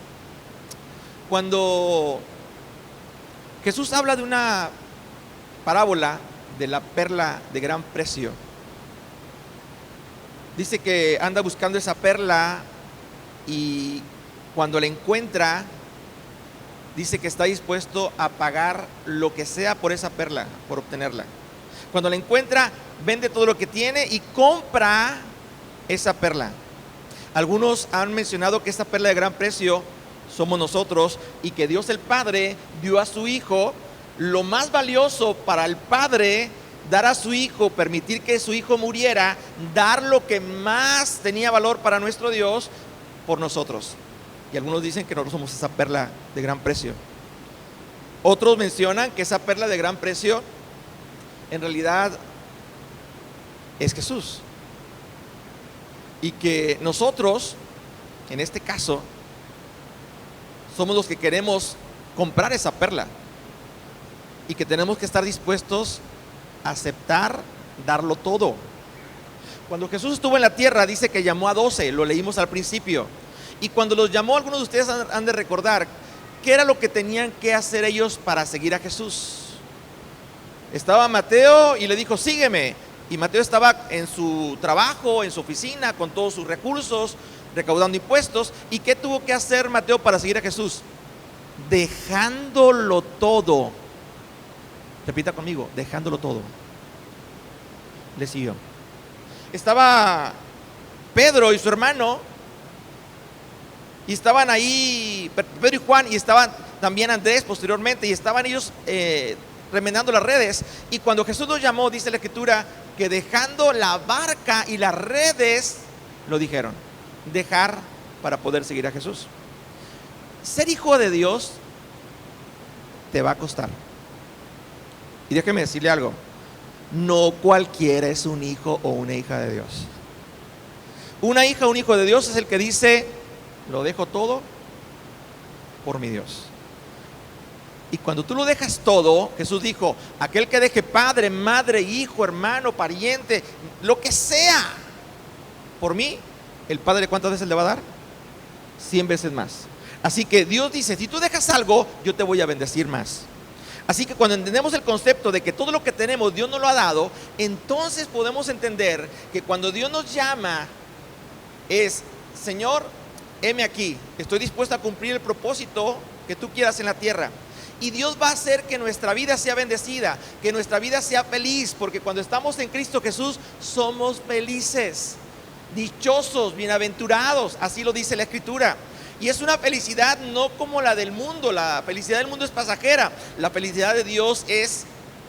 Cuando Jesús habla de una parábola de la perla de gran precio, dice que anda buscando esa perla y cuando la encuentra, dice que está dispuesto a pagar lo que sea por esa perla, por obtenerla. Cuando la encuentra, vende todo lo que tiene y compra esa perla. Algunos han mencionado que esta perla de gran precio somos nosotros y que Dios el Padre dio a su Hijo. Lo más valioso para el Padre, dar a su Hijo, permitir que su Hijo muriera, dar lo que más tenía valor para nuestro Dios por nosotros. Y algunos dicen que nosotros somos esa perla de gran precio. Otros mencionan que esa perla de gran precio en realidad es Jesús. Y que nosotros, en este caso, somos los que queremos comprar esa perla. Y que tenemos que estar dispuestos a aceptar, darlo todo. Cuando Jesús estuvo en la tierra, dice que llamó a 12, lo leímos al principio. Y cuando los llamó, algunos de ustedes han de recordar qué era lo que tenían que hacer ellos para seguir a Jesús. Estaba Mateo y le dijo: sígueme. Y Mateo estaba en su trabajo, en su oficina, con todos sus recursos, recaudando impuestos. ¿Y qué tuvo que hacer Mateo para seguir a Jesús? Dejándolo todo. Repita conmigo: dejándolo todo. Le siguió. Estaba Pedro y su hermano, y estaban ahí Pedro y Juan, y estaban también Andrés posteriormente, y estaban ellos remendando las redes. Y cuando Jesús los llamó, dice la Escritura que dejando la barca y las redes, lo dijeron, dejar para poder seguir a Jesús. Ser hijo de Dios te va a costar. Y déjeme decirle algo: no cualquiera es un hijo o una hija de Dios. Una hija o un hijo de Dios es el que dice: lo dejo todo por mi Dios. Y cuando tú lo dejas todo, Jesús dijo: aquel que deje padre, madre, hijo, hermano, pariente, lo que sea, por mí, el Padre, ¿cuántas veces le va a dar? 100 veces más. Así que Dios dice: si tú dejas algo, yo te voy a bendecir más. Así que cuando entendemos el concepto de que todo lo que tenemos Dios nos lo ha dado, entonces podemos entender que cuando Dios nos llama es: Señor, heme aquí, estoy dispuesto a cumplir el propósito que tú quieras en la tierra. Y Dios va a hacer que nuestra vida sea bendecida, que nuestra vida sea feliz, porque cuando estamos en Cristo Jesús somos felices, dichosos, bienaventurados, así lo dice la Escritura. Y es una felicidad no como la del mundo. La felicidad del mundo es pasajera. La felicidad de Dios es: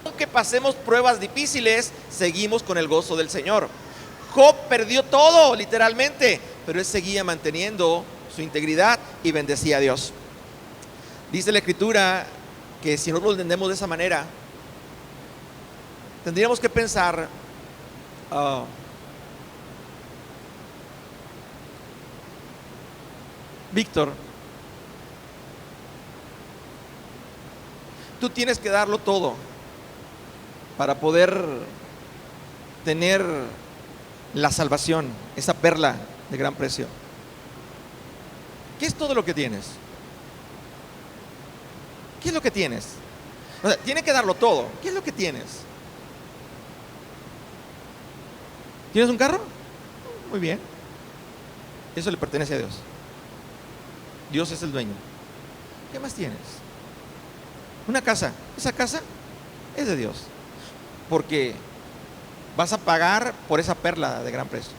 aunque pasemos pruebas difíciles, seguimos con el gozo del Señor. Job perdió todo, literalmente, pero él seguía manteniendo su integridad y bendecía a Dios. Dice la Escritura que si nosotros lo entendemos de esa manera, tendríamos que pensar: Víctor, tú tienes que darlo todo para poder tener la salvación, esa perla de gran precio. ¿Qué es todo lo que tienes? ¿Qué es lo que tienes? O sea, tiene que darlo todo. ¿Qué es lo que tienes? ¿Tienes un carro? Muy bien. Eso le pertenece a Dios. Dios es el dueño. ¿Qué más tienes? Una casa. Esa casa es de Dios. Porque vas a pagar por esa perla de gran precio.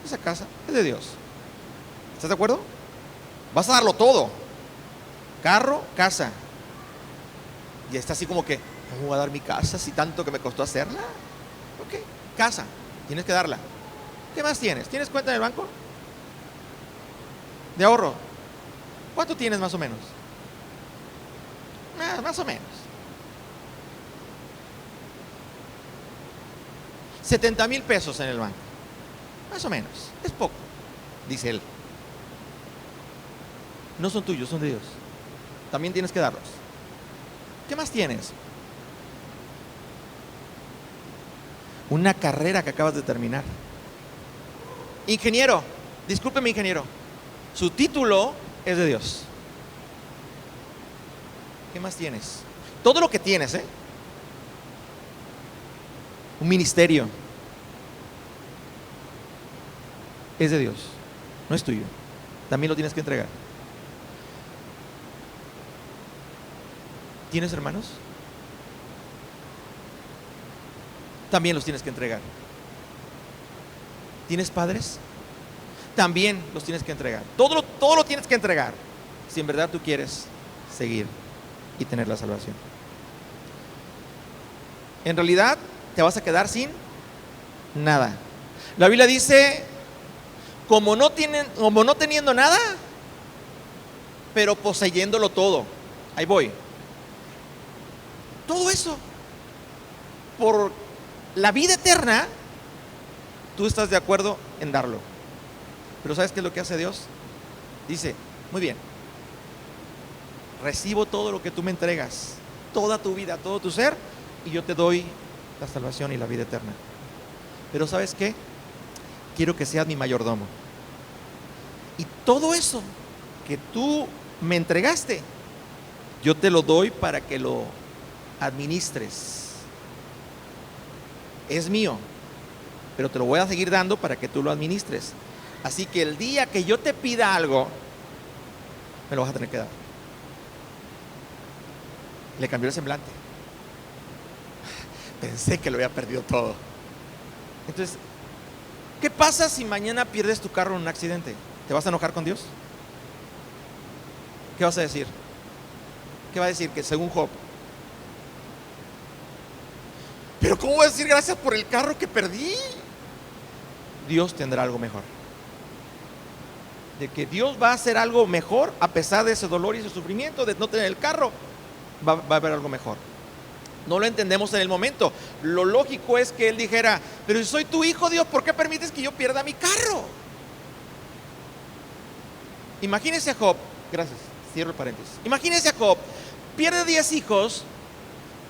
Esa casa es de Dios. ¿Estás de acuerdo? Vas a darlo todo. Carro, casa. Y está así como que, ¿cómo voy a dar mi casa si tanto que me costó hacerla? Ok, casa, tienes que darla. ¿Qué más tienes? ¿Tienes cuenta en el banco? De ahorro. ¿Cuánto tienes más o menos? Más o menos. 70,000 pesos en el banco. Más o menos. Es poco, dice él. No son tuyos, son de Dios. También tienes que darlos. ¿Qué más tienes? Una carrera que acabas de terminar. Ingeniero, discúlpeme, ingeniero. Su título es de Dios. ¿Qué más tienes? Todo lo que tienes, un ministerio, es de Dios, no es tuyo. También lo tienes que entregar. ¿Tienes hermanos? También los tienes que entregar. ¿Tienes padres? También los tienes que entregar. Todo lo tienes que entregar si en verdad tú quieres seguir y tener la salvación. En realidad te vas a quedar sin nada. La Biblia dice, como no teniendo nada, pero poseyéndolo todo. Ahí voy. Todo eso por la vida eterna, tú estás de acuerdo en darlo. Pero ¿sabes qué es lo que hace Dios? Dice, muy bien, recibo todo lo que tú me entregas, toda tu vida, todo tu ser, y yo te doy la salvación y la vida eterna. Pero ¿sabes qué? Quiero que seas mi mayordomo. Y todo eso que tú me entregaste, yo te lo doy para que lo administres. Es mío, pero te lo voy a seguir dando para que tú lo administres. Así que el día que yo te pida algo, me lo vas a tener que dar. Le cambió el semblante. Pensé que lo había perdido todo. Entonces, ¿qué pasa si mañana pierdes tu carro en un accidente? ¿Te vas a enojar con Dios? ¿Qué vas a decir? ¿Qué va a decir? Que según Job. Pero ¿cómo voy a decir gracias por el carro que perdí? Dios tendrá algo mejor. De que Dios va a hacer algo mejor a pesar de ese dolor y ese sufrimiento de no tener el carro, va a haber algo mejor. No lo entendemos en el momento. Lo lógico es que Él dijera, pero si soy tu hijo, Dios, ¿por qué permites que yo pierda mi carro? Imagínese a Job, gracias, cierro el paréntesis. Imagínese a Job, pierde 10 hijos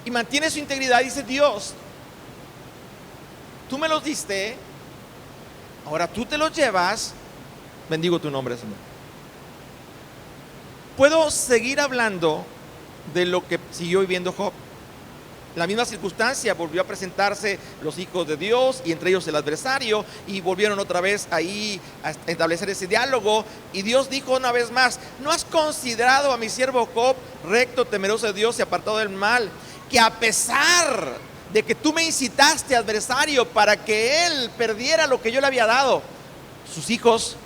y mantiene su integridad y dice, Dios, tú me los diste, ahora tú te los llevas, bendigo tu nombre, Señor. Puedo seguir hablando de lo que siguió viviendo Job. La misma circunstancia, volvió a presentarse los hijos de Dios y entre ellos el adversario, y volvieron otra vez ahí a establecer ese diálogo, y Dios dijo una vez más, ¿no has considerado a mi siervo Job recto, temeroso de Dios y apartado del mal? Que a pesar de que tú me incitaste, adversario, para que él perdiera lo que yo le había dado, sus hijos,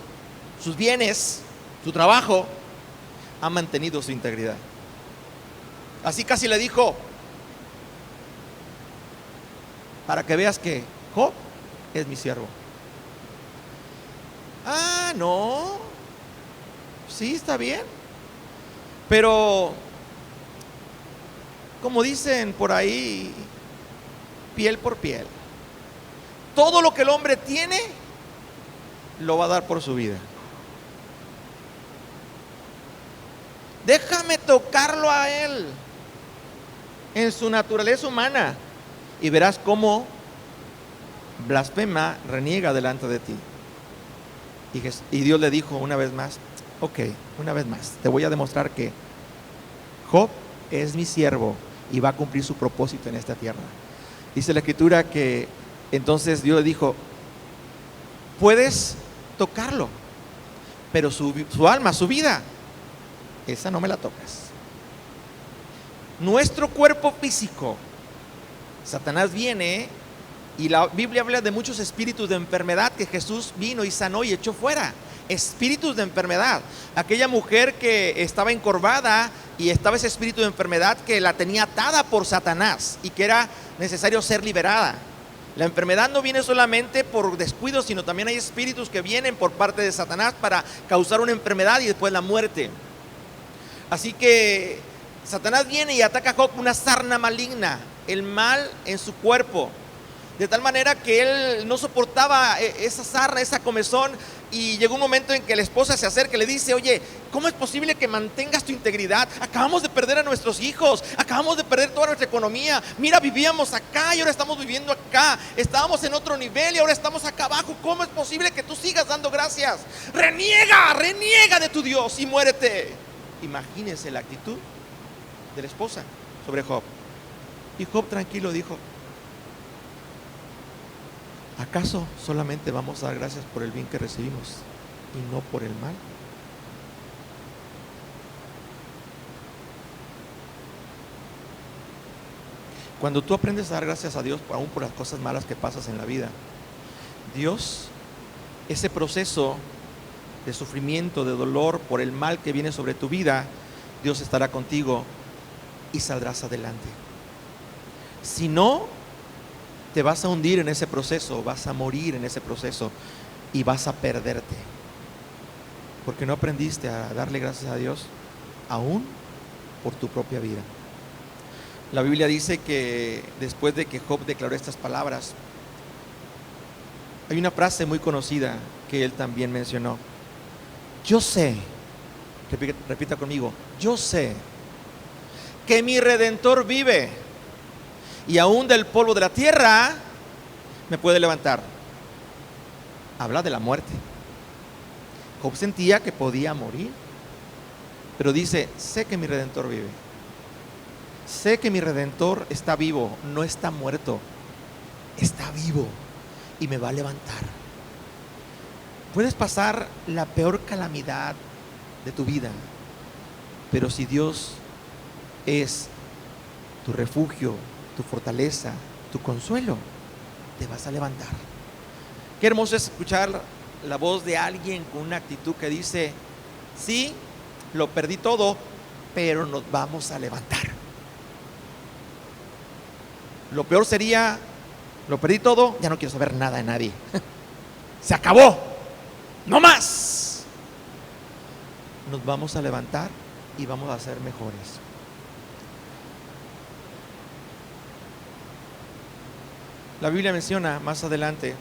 sus bienes, su trabajo, ha mantenido su integridad. Así casi le dijo, para que veas que Job es mi siervo. Ah, no, sí, está bien, pero como dicen por ahí, piel por piel. Todo lo que el hombre tiene, lo va a dar por su vida. Déjame tocarlo a él en su naturaleza humana y verás cómo blasfema, reniega delante de ti. Y Dios le dijo una vez más, ok, una vez más, te voy a demostrar que Job es mi siervo y va a cumplir su propósito en esta tierra. Dice la Escritura que entonces Dios le dijo, puedes tocarlo, pero su alma, su vida, esa no me la tocas. Nuestro cuerpo físico, Satanás viene y la Biblia habla de muchos espíritus de enfermedad que Jesús vino y sanó y echó fuera. Espíritus de enfermedad. Aquella mujer que estaba encorvada y estaba ese espíritu de enfermedad que la tenía atada por Satanás y que era necesario ser liberada. La enfermedad no viene solamente por descuido, sino también hay espíritus que vienen por parte de Satanás para causar una enfermedad y después la muerte. Así que Satanás viene y ataca a Job una sarna maligna, el mal en su cuerpo, de tal manera que él no soportaba esa sarna, esa comezón, y llegó un momento en que la esposa se acerca y le dice, oye, ¿cómo es posible que mantengas tu integridad? Acabamos de perder a nuestros hijos, acabamos de perder toda nuestra economía, mira, vivíamos acá y ahora estamos viviendo acá, estábamos en otro nivel y ahora estamos acá abajo, ¿cómo es posible que tú sigas dando gracias? Reniega de tu Dios y muérete. Imagínense la actitud de la esposa sobre Job. Y Job tranquilo dijo, ¿acaso solamente vamos a dar gracias por el bien que recibimos y no por el mal? Cuando tú aprendes a dar gracias a Dios aún por las cosas malas que pasas en la vida, Dios, ese proceso de sufrimiento, de dolor por el mal que viene sobre tu vida, Dios estará contigo y saldrás adelante. Si no, te vas a hundir en ese proceso, vas a morir en ese proceso y vas a perderte, porque no aprendiste a darle gracias a Dios aún por tu propia vida. La Biblia dice que después de que Job declaró estas palabras, hay una frase muy conocida que él también mencionó. Yo sé, repita conmigo, yo sé que mi Redentor vive y aún del polvo de la tierra me puede levantar. Habla de la muerte. Job sentía que podía morir, pero dice, sé que mi Redentor vive. Sé que mi Redentor está vivo, no está muerto, está vivo y me va a levantar. Puedes pasar la peor calamidad de tu vida, pero si Dios es tu refugio, tu fortaleza, tu consuelo, te vas a levantar. Qué hermoso es escuchar la voz de alguien con una actitud que dice, sí, lo perdí todo, pero nos vamos a levantar. Lo peor sería, lo perdí todo, ya no quiero saber nada de nadie. Se acabó, no más. Nos vamos a levantar y vamos a ser mejores. La Biblia menciona más adelante,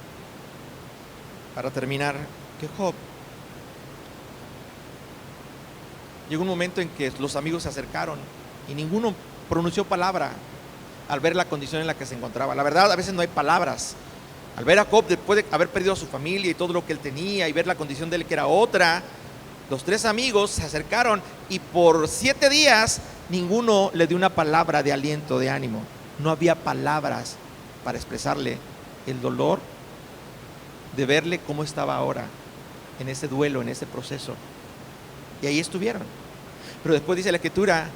para terminar, que Job llegó un momento en que los amigos se acercaron y ninguno pronunció palabra al ver la condición en la que se encontraba. La verdad, a veces no hay palabras. Al ver a Job, después de haber perdido a su familia y todo lo que él tenía y ver la condición de él que era otra, los tres amigos se acercaron y por 7 días ninguno le dio una palabra de aliento, de ánimo. No había palabras para expresarle el dolor de verle cómo estaba ahora en ese duelo, en ese proceso. Y ahí estuvieron. Pero después dice la Escritura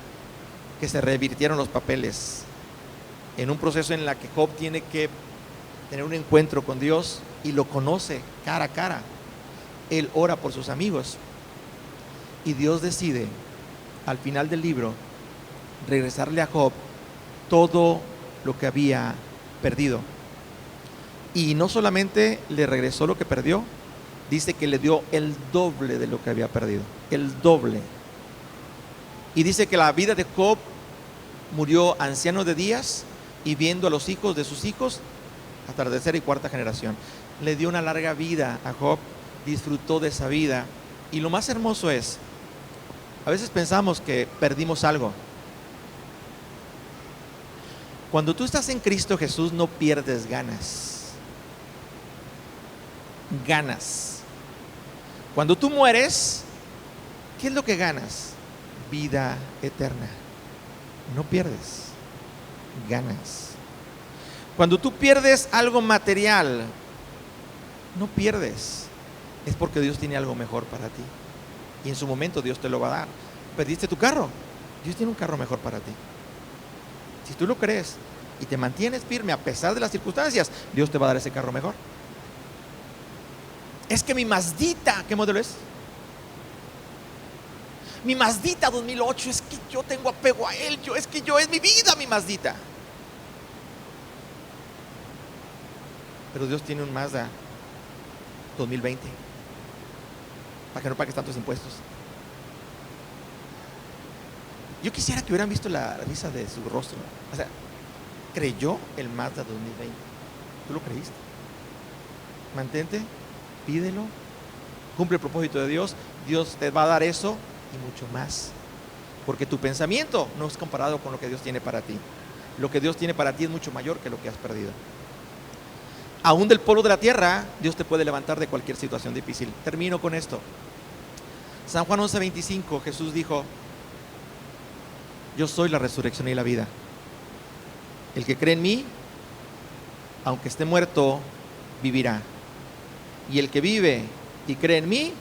que se revirtieron los papeles en un proceso en la que Job tiene que tener un encuentro con Dios y lo conoce cara a cara. Él ora por sus amigos y Dios decide al final del libro regresarle a Job todo lo que había perdido. Y no solamente le regresó lo que perdió, dice que le dio el doble de lo que había perdido, el doble. Y dice que la vida de Job murió anciano de días y viendo a los hijos de sus hijos hasta la 3ª y 4ª generación. Le dio una larga vida a Job, disfrutó de esa vida. Y lo más hermoso es, a veces pensamos que perdimos algo. Cuando tú estás en Cristo Jesús no pierdes ganas. ganas. Cuando tú mueres, ¿qué es lo que ganas? Vida eterna. No pierdes, ganas. Cuando tú pierdes algo material, no pierdes, es porque Dios tiene algo mejor para ti. Y en su momento Dios te lo va a dar. Perdiste tu carro, Dios tiene un carro mejor para ti. Si tú lo crees y te mantienes firme a pesar de las circunstancias, Dios te va a dar ese carro mejor. Es que mi Mazdita, ¿qué modelo es? Mi Mazdita 2008, es que yo tengo apego a él, es mi vida, mi Mazdita. Pero Dios tiene un Mazda 2020 para que no pagues tantos impuestos. Yo quisiera que hubieran visto la risa de su rostro. O sea, creyó el Mazda 2020. ¿Tú lo creíste? Mantente, pídelo, cumple el propósito de Dios. Dios te va a dar eso y mucho más. Porque tu pensamiento no es comparado con lo que Dios tiene para ti. Lo que Dios tiene para ti es mucho mayor que lo que has perdido. Aún del polvo de la tierra, Dios te puede levantar de cualquier situación difícil. Termino con esto. San Juan 11:25, Jesús dijo: yo soy la resurrección y la vida. El que cree en mí, aunque esté muerto, vivirá. Y el que vive y cree en mí,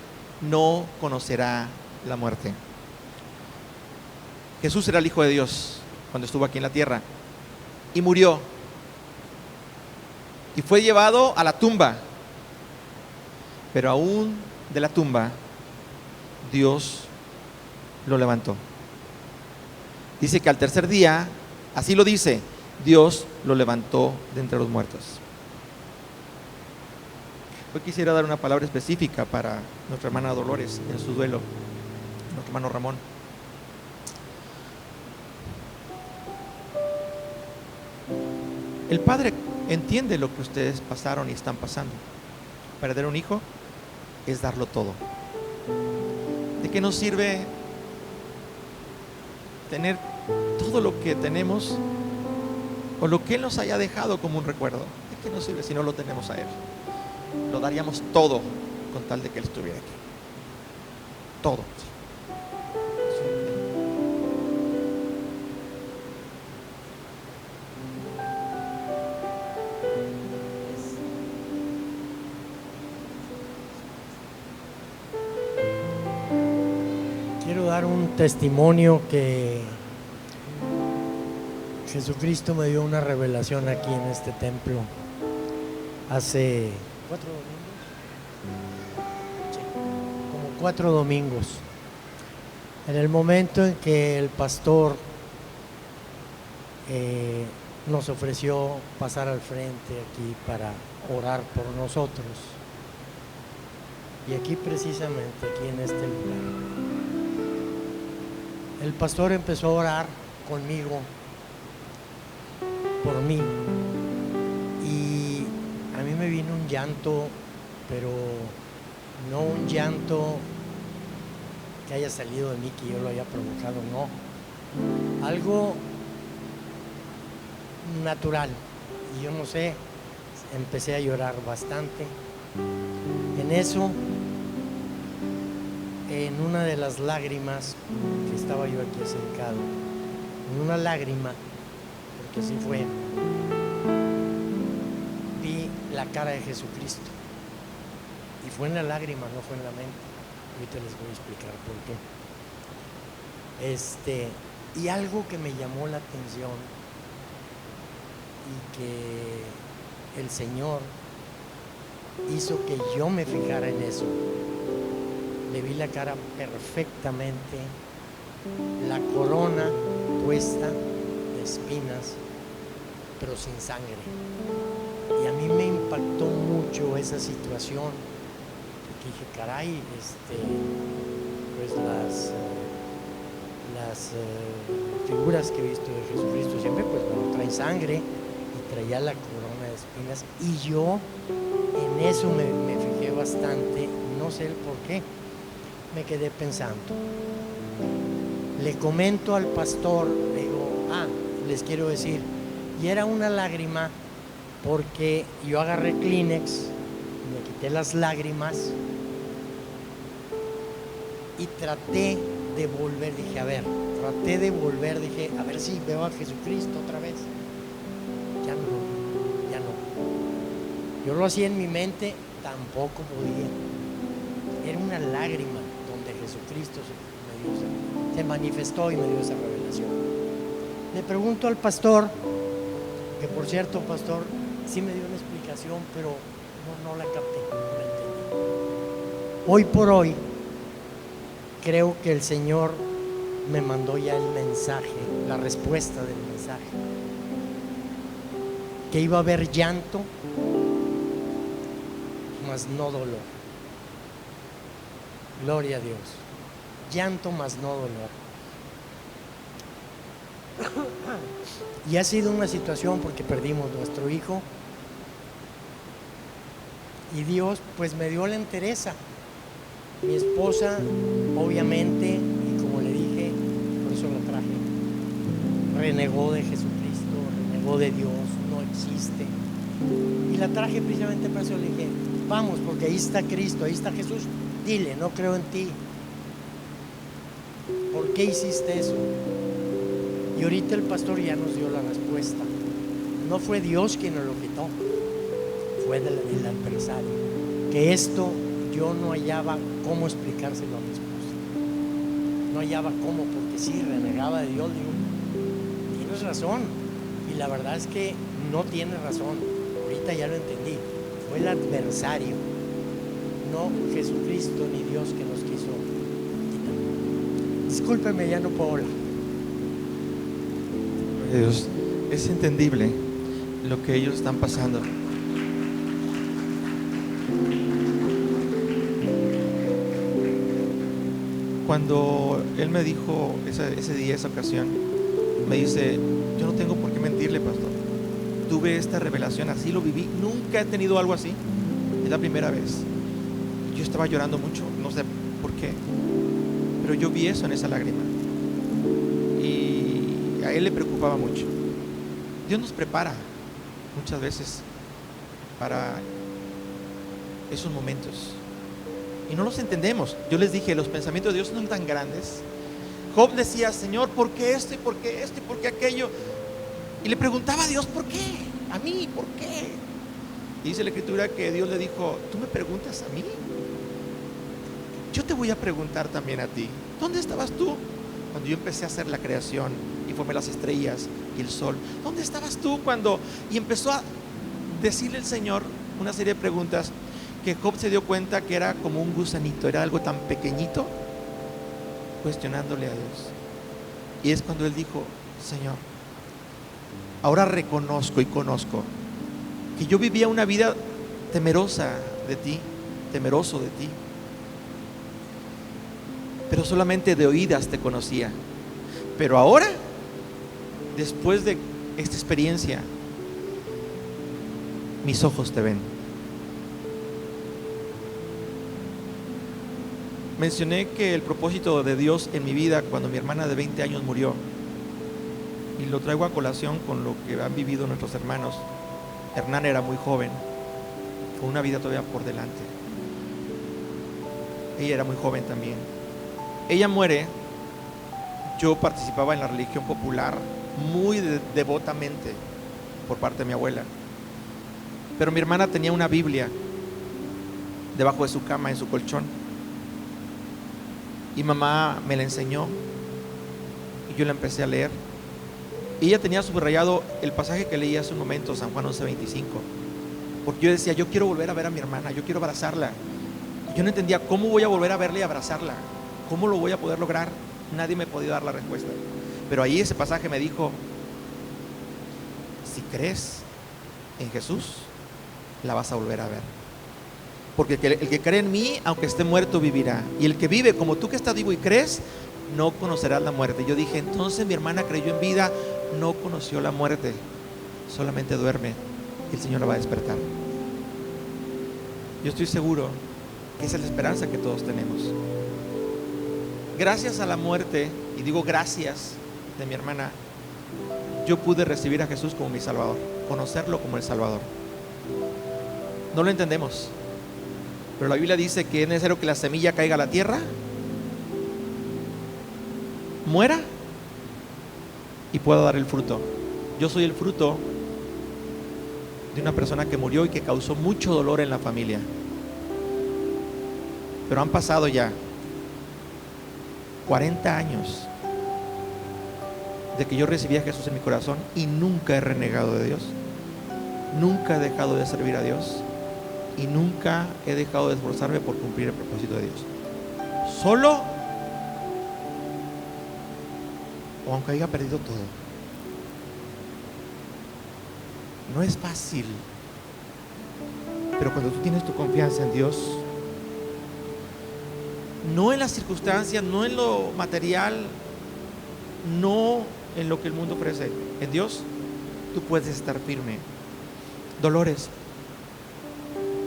no conocerá la muerte. Jesús era el Hijo de Dios cuando estuvo aquí en la tierra y murió. Y fue llevado a la tumba. Pero aún de la tumba, Dios lo levantó. Dice que al tercer día, así lo dice, Dios lo levantó de entre los muertos. Hoy quisiera dar una palabra específica para nuestra hermana Dolores en su duelo, nuestro hermano Ramón. El Padre entiende lo que ustedes pasaron y están pasando. Perder un hijo es darlo todo. ¿De qué nos sirve tener todo lo que tenemos o lo que Él nos haya dejado como un recuerdo? ¿De qué nos sirve si no lo tenemos a Él? Lo daríamos todo con tal de que Él estuviera aquí. Todo. Quiero dar un testimonio que Jesucristo me dio una revelación aquí en este templo hace 4 domingos. Sí, como 4 domingos. En el momento en que el pastor nos ofreció pasar al frente aquí para orar por nosotros. Y aquí precisamente, aquí en este lugar, el pastor empezó a orar conmigo, por mí, y a mí me vino un llanto, pero no un llanto que haya salido de mí, que yo lo haya provocado, no, algo natural. Y yo no sé, empecé a llorar bastante. En eso, en una de las lágrimas, que estaba yo aquí acercado, en una lágrima, porque así fue, vi la cara de Jesucristo. Y fue en la lágrima, no fue en la mente. Ahorita les voy a explicar por qué. Y algo que me llamó la atención y que el Señor hizo que yo me fijara en eso. Le vi la cara perfectamente, la corona puesta de espinas, pero sin sangre. Y a mí me impactó mucho esa situación, porque dije, caray, pues las figuras que he visto de Jesucristo siempre, pues bueno, traen sangre y traía la corona de espinas. Y yo en eso me fijé bastante, no sé el por qué. Me quedé pensando. Le comento al pastor, le digo, les quiero decir, y era una lágrima porque yo agarré Kleenex me quité las lágrimas y traté de volver, dije, a ver si veo a Jesucristo otra vez. Ya no. Yo lo hacía en mi mente, tampoco podía. Era una lágrima donde Jesucristo se manifestó y me dio esa revelación. Le pregunto al pastor, que por cierto, pastor, sí me dio una explicación, pero no la capté, no la entendí. Hoy por hoy, creo que el Señor me mandó ya el mensaje, la respuesta del mensaje, que iba a haber llanto, mas no dolor. Gloria a Dios. Llanto, mas no dolor. Y ha sido una situación porque perdimos nuestro hijo y Dios pues me dio la entereza. Mi esposa, obviamente, y como le dije, por eso la traje, renegó de Jesucristo, renegó de Dios, no existe. Y la traje precisamente para eso. Le dije, vamos, porque ahí está Cristo, ahí está Jesús, dile, no creo en ti. ¿Por qué hiciste eso? Y ahorita el pastor ya nos dio la respuesta. No fue Dios quien nos lo quitó, fue el adversario. Que esto yo no hallaba cómo explicárselo a mi esposa. No hallaba cómo, porque sí, renegaba de Dios. Digo, tienes razón. Y la verdad es que no tienes razón. Ahorita ya lo entendí. Fue el adversario, no Jesucristo ni Dios que nos quiso quitar. Discúlpeme, ya no puedo hablar. Dios, es entendible lo que ellos están pasando. Cuando él me dijo ese día, esa ocasión, me dice, yo no tengo por qué mentirle, pastor. Tuve esta revelación, así lo viví. Nunca he tenido algo así. Es la primera vez. Yo estaba llorando mucho, no sé por qué, pero yo vi eso en esa lágrima. Y a él le preocupaba mucho. Dios nos prepara muchas veces para esos momentos y no los entendemos. Yo les dije, los pensamientos de Dios son tan grandes. Job decía, Señor, ¿por qué esto y por qué esto y por qué aquello? Y le preguntaba a Dios, ¿por qué? A mí, ¿por qué? Y dice la Escritura que Dios le dijo, ¿tú me preguntas a mí? Yo te voy a preguntar también a ti. ¿Dónde estabas tú cuando yo empecé a hacer la creación y formé las estrellas y el sol? ¿Dónde estabas tú cuando? Y empezó a decirle el Señor una serie de preguntas que Job se dio cuenta que era como un gusanito, era algo tan pequeñito, cuestionándole a Dios. Y es cuando él dijo, Señor, ahora reconozco y conozco que yo vivía una vida temerosa de ti, temeroso de ti, pero solamente de oídas te conocía. Pero ahora, después de esta experiencia, mis ojos te ven. Mencioné que el propósito de Dios en mi vida cuando mi hermana de 20 años murió, y lo traigo a colación con lo que han vivido nuestros hermanos. Hernán era muy joven, con una vida todavía por delante. Ella era muy joven también. Ella muere. Yo participaba en la religión popular muy devotamente por parte de mi abuela, pero mi hermana tenía una Biblia debajo de su cama, en su colchón, y mamá me la enseñó y yo la empecé a leer. Y ella tenía subrayado el pasaje que leí hace un momento, San Juan 11:25, porque yo decía, yo quiero volver a ver a mi hermana, yo quiero abrazarla. Y yo no entendía cómo voy a volver a verla y abrazarla, cómo lo voy a poder lograr. Nadie me podía dar la respuesta, pero ahí ese pasaje me dijo, si crees en Jesús, la vas a volver a ver, porque el que cree en mí, aunque esté muerto, vivirá. Y el que vive como tú que estás vivo y crees, no conocerás la muerte. Yo dije, entonces mi hermana creyó en vida, no conoció la muerte, solamente duerme y el Señor la va a despertar. Yo estoy seguro que esa es la esperanza que todos tenemos. Gracias a la muerte, y digo gracias, de mi hermana, yo pude recibir a Jesús como mi Salvador, conocerlo como el Salvador. No lo entendemos, Pero la Biblia dice que es necesario que la semilla caiga a la tierra, muera y pueda dar el fruto. Yo soy el fruto de una persona que murió y que causó mucho dolor en la familia. Pero han pasado ya 40 años de que yo recibí a Jesús en mi corazón y nunca he renegado de Dios, nunca he dejado de servir a Dios y nunca he dejado de esforzarme por cumplir el propósito de Dios. Solo, o aunque haya perdido todo, no es fácil, pero cuando tú tienes tu confianza en Dios, no en las circunstancias, no en lo material, no en lo que el mundo ofrece, en Dios, tú puedes estar firme. Dolores,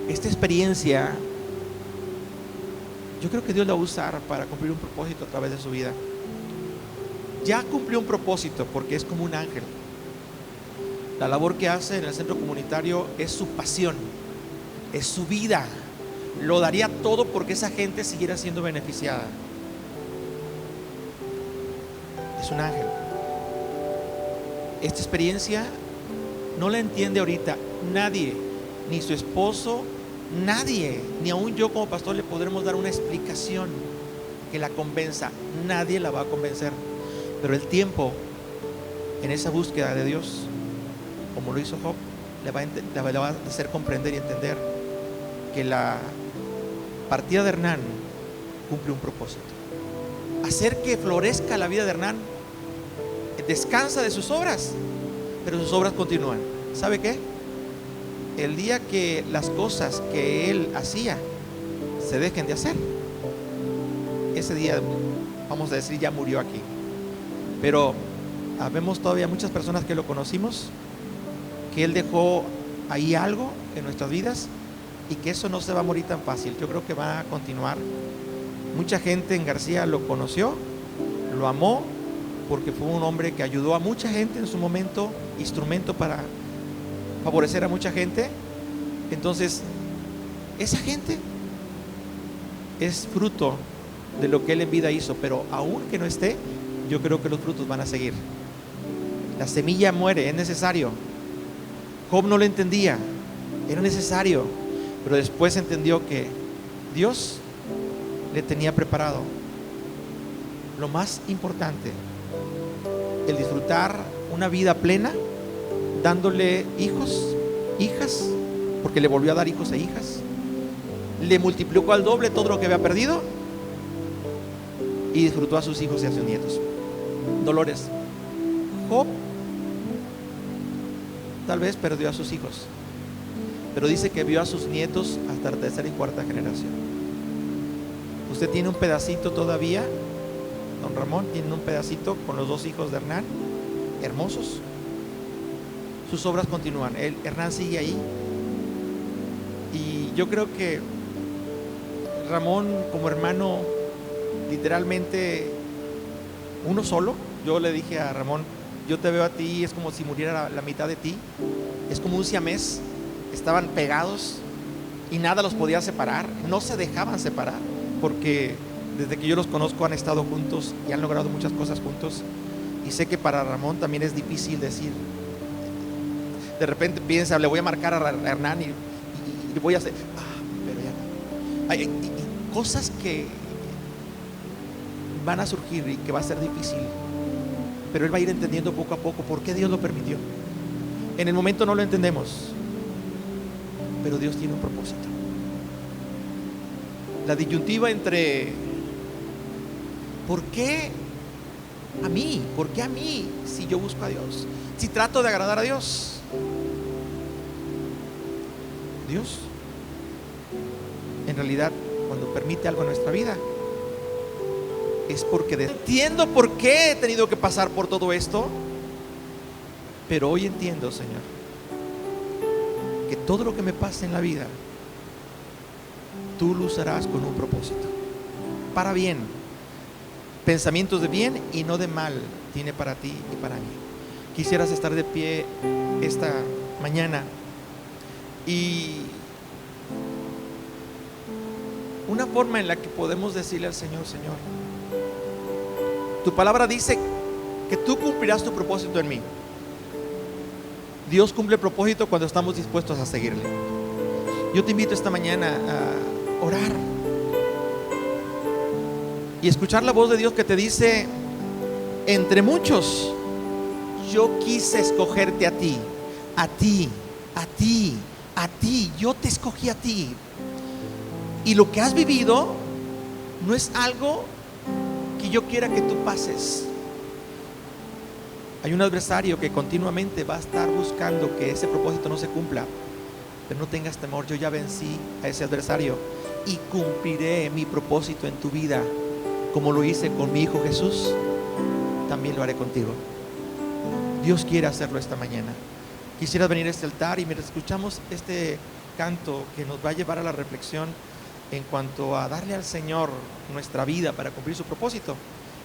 esta experiencia, yo creo que Dios la va a usar para cumplir un propósito a través de su vida. Ya cumplió un propósito porque es como un ángel. La labor que hace en el centro comunitario es su pasión, es su vida. Lo daría todo porque esa gente siguiera siendo beneficiada. Es un ángel. Esta experiencia no la entiende ahorita nadie, ni su esposo, nadie, ni aún yo como pastor le podremos dar una explicación que la convenza. Nadie la va a convencer. Pero el tiempo en esa búsqueda de Dios, como lo hizo Job, le va a hacer comprender y entender que la partida de Hernán cumple un propósito. Hacer que florezca la vida de Hernán. Descansa de sus obras, pero sus obras continúan. ¿Sabe qué? El día que las cosas que él hacía se dejen de hacer, ese día, vamos a decir, ya murió aquí. Pero habemos todavía muchas personas que lo conocimos, que él dejó ahí algo en nuestras vidas y que eso no se va a morir tan fácil. Yo creo que va a continuar. Mucha gente en García lo conoció, lo amó, porque fue un hombre que ayudó a mucha gente en su momento, instrumento para favorecer a mucha gente. Entonces, esa gente es fruto de lo que él en vida hizo, pero aún que no esté, yo creo que los frutos van a seguir. La semilla muere, es necesario. Job no lo entendía, era necesario, pero después entendió que Dios le tenía preparado lo más importante, el disfrutar una vida plena, dándole hijos, hijas, porque le volvió a dar hijos e hijas, le multiplicó al doble todo lo que había perdido y disfrutó a sus hijos y a sus nietos. Dolores, Job tal vez perdió a sus hijos, pero dice que vio a sus nietos hasta la tercera y cuarta generación. Usted tiene un pedacito todavía, don Ramón tiene un pedacito con los dos hijos de Hernán, hermosos. Sus obras continúan, Hernán sigue ahí. Y yo creo que Ramón como hermano, literalmente uno solo. Yo le dije a Ramón, yo te veo a ti, es como si muriera la mitad de ti, es como un siamés, estaban pegados y nada los podía separar, no se dejaban separar, porque desde que yo los conozco han estado juntos y han logrado muchas cosas juntos. Y sé que para Ramón también es difícil decir, de repente piensa, le voy a marcar a Hernán y voy a hacer, pero ya no. Hay cosas que van a surgir y que va a ser difícil, pero él va a ir entendiendo poco a poco por qué Dios lo permitió. En el momento no lo entendemos, pero Dios tiene un propósito. La disyuntiva entre ¿por qué a mí? ¿Por qué a mí si yo busco a Dios? Si trato de agradar a Dios. Dios, en realidad, cuando permite algo en nuestra vida, es porque entiendo por qué he tenido que pasar por todo esto, pero hoy entiendo, Señor, que todo lo que me pase en la vida, tú lo usarás con un propósito, para bien, pensamientos de bien y no de mal tiene para ti y para mí. Quisieras estar de pie esta mañana y una forma en la que podemos decirle al Señor: Señor, tu palabra dice que tú cumplirás tu propósito en mí. Dios cumple el propósito cuando estamos dispuestos a seguirle. Yo te invito esta mañana a orar y escuchar la voz de Dios que te dice: entre muchos, yo quise escogerte a ti, a ti, a ti, a ti. Yo te escogí a ti. Y lo que has vivido no es algo que yo quiera que tú pases. Hay un adversario que continuamente va a estar buscando que ese propósito no se cumpla. Pero no tengas temor, yo ya vencí a ese adversario y cumpliré mi propósito en tu vida. Como lo hice con mi Hijo Jesús, también lo haré contigo. Dios quiere hacerlo esta mañana. Quisieras venir a este altar y mientras escuchamos este canto que nos va a llevar a la reflexión en cuanto a darle al Señor nuestra vida para cumplir su propósito,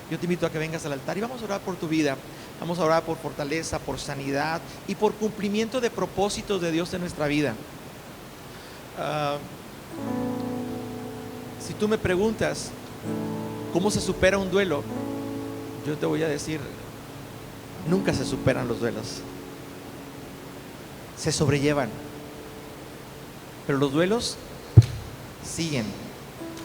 yo te invito a que vengas al altar y vamos a orar por tu vida. Vamos a orar por fortaleza, por sanidad y por cumplimiento de propósitos de Dios en nuestra vida. Si tú me preguntas cómo se supera un duelo, yo te voy a decir: nunca se superan los duelos, se sobrellevan. Pero los duelos siguen.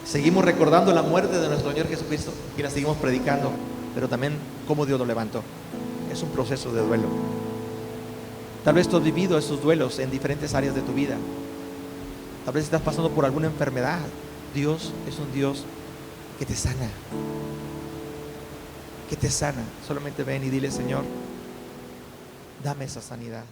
Seguimos recordando la muerte de nuestro Señor Jesucristo y la seguimos predicando, pero también cómo Dios lo levantó. Es un proceso de duelo. Tal vez tú has vivido esos duelos en diferentes áreas de tu vida. Tal vez estás pasando por alguna enfermedad. Dios es un Dios que te sana. Que te sana. Solamente ven y dile: Señor, dame esa sanidad.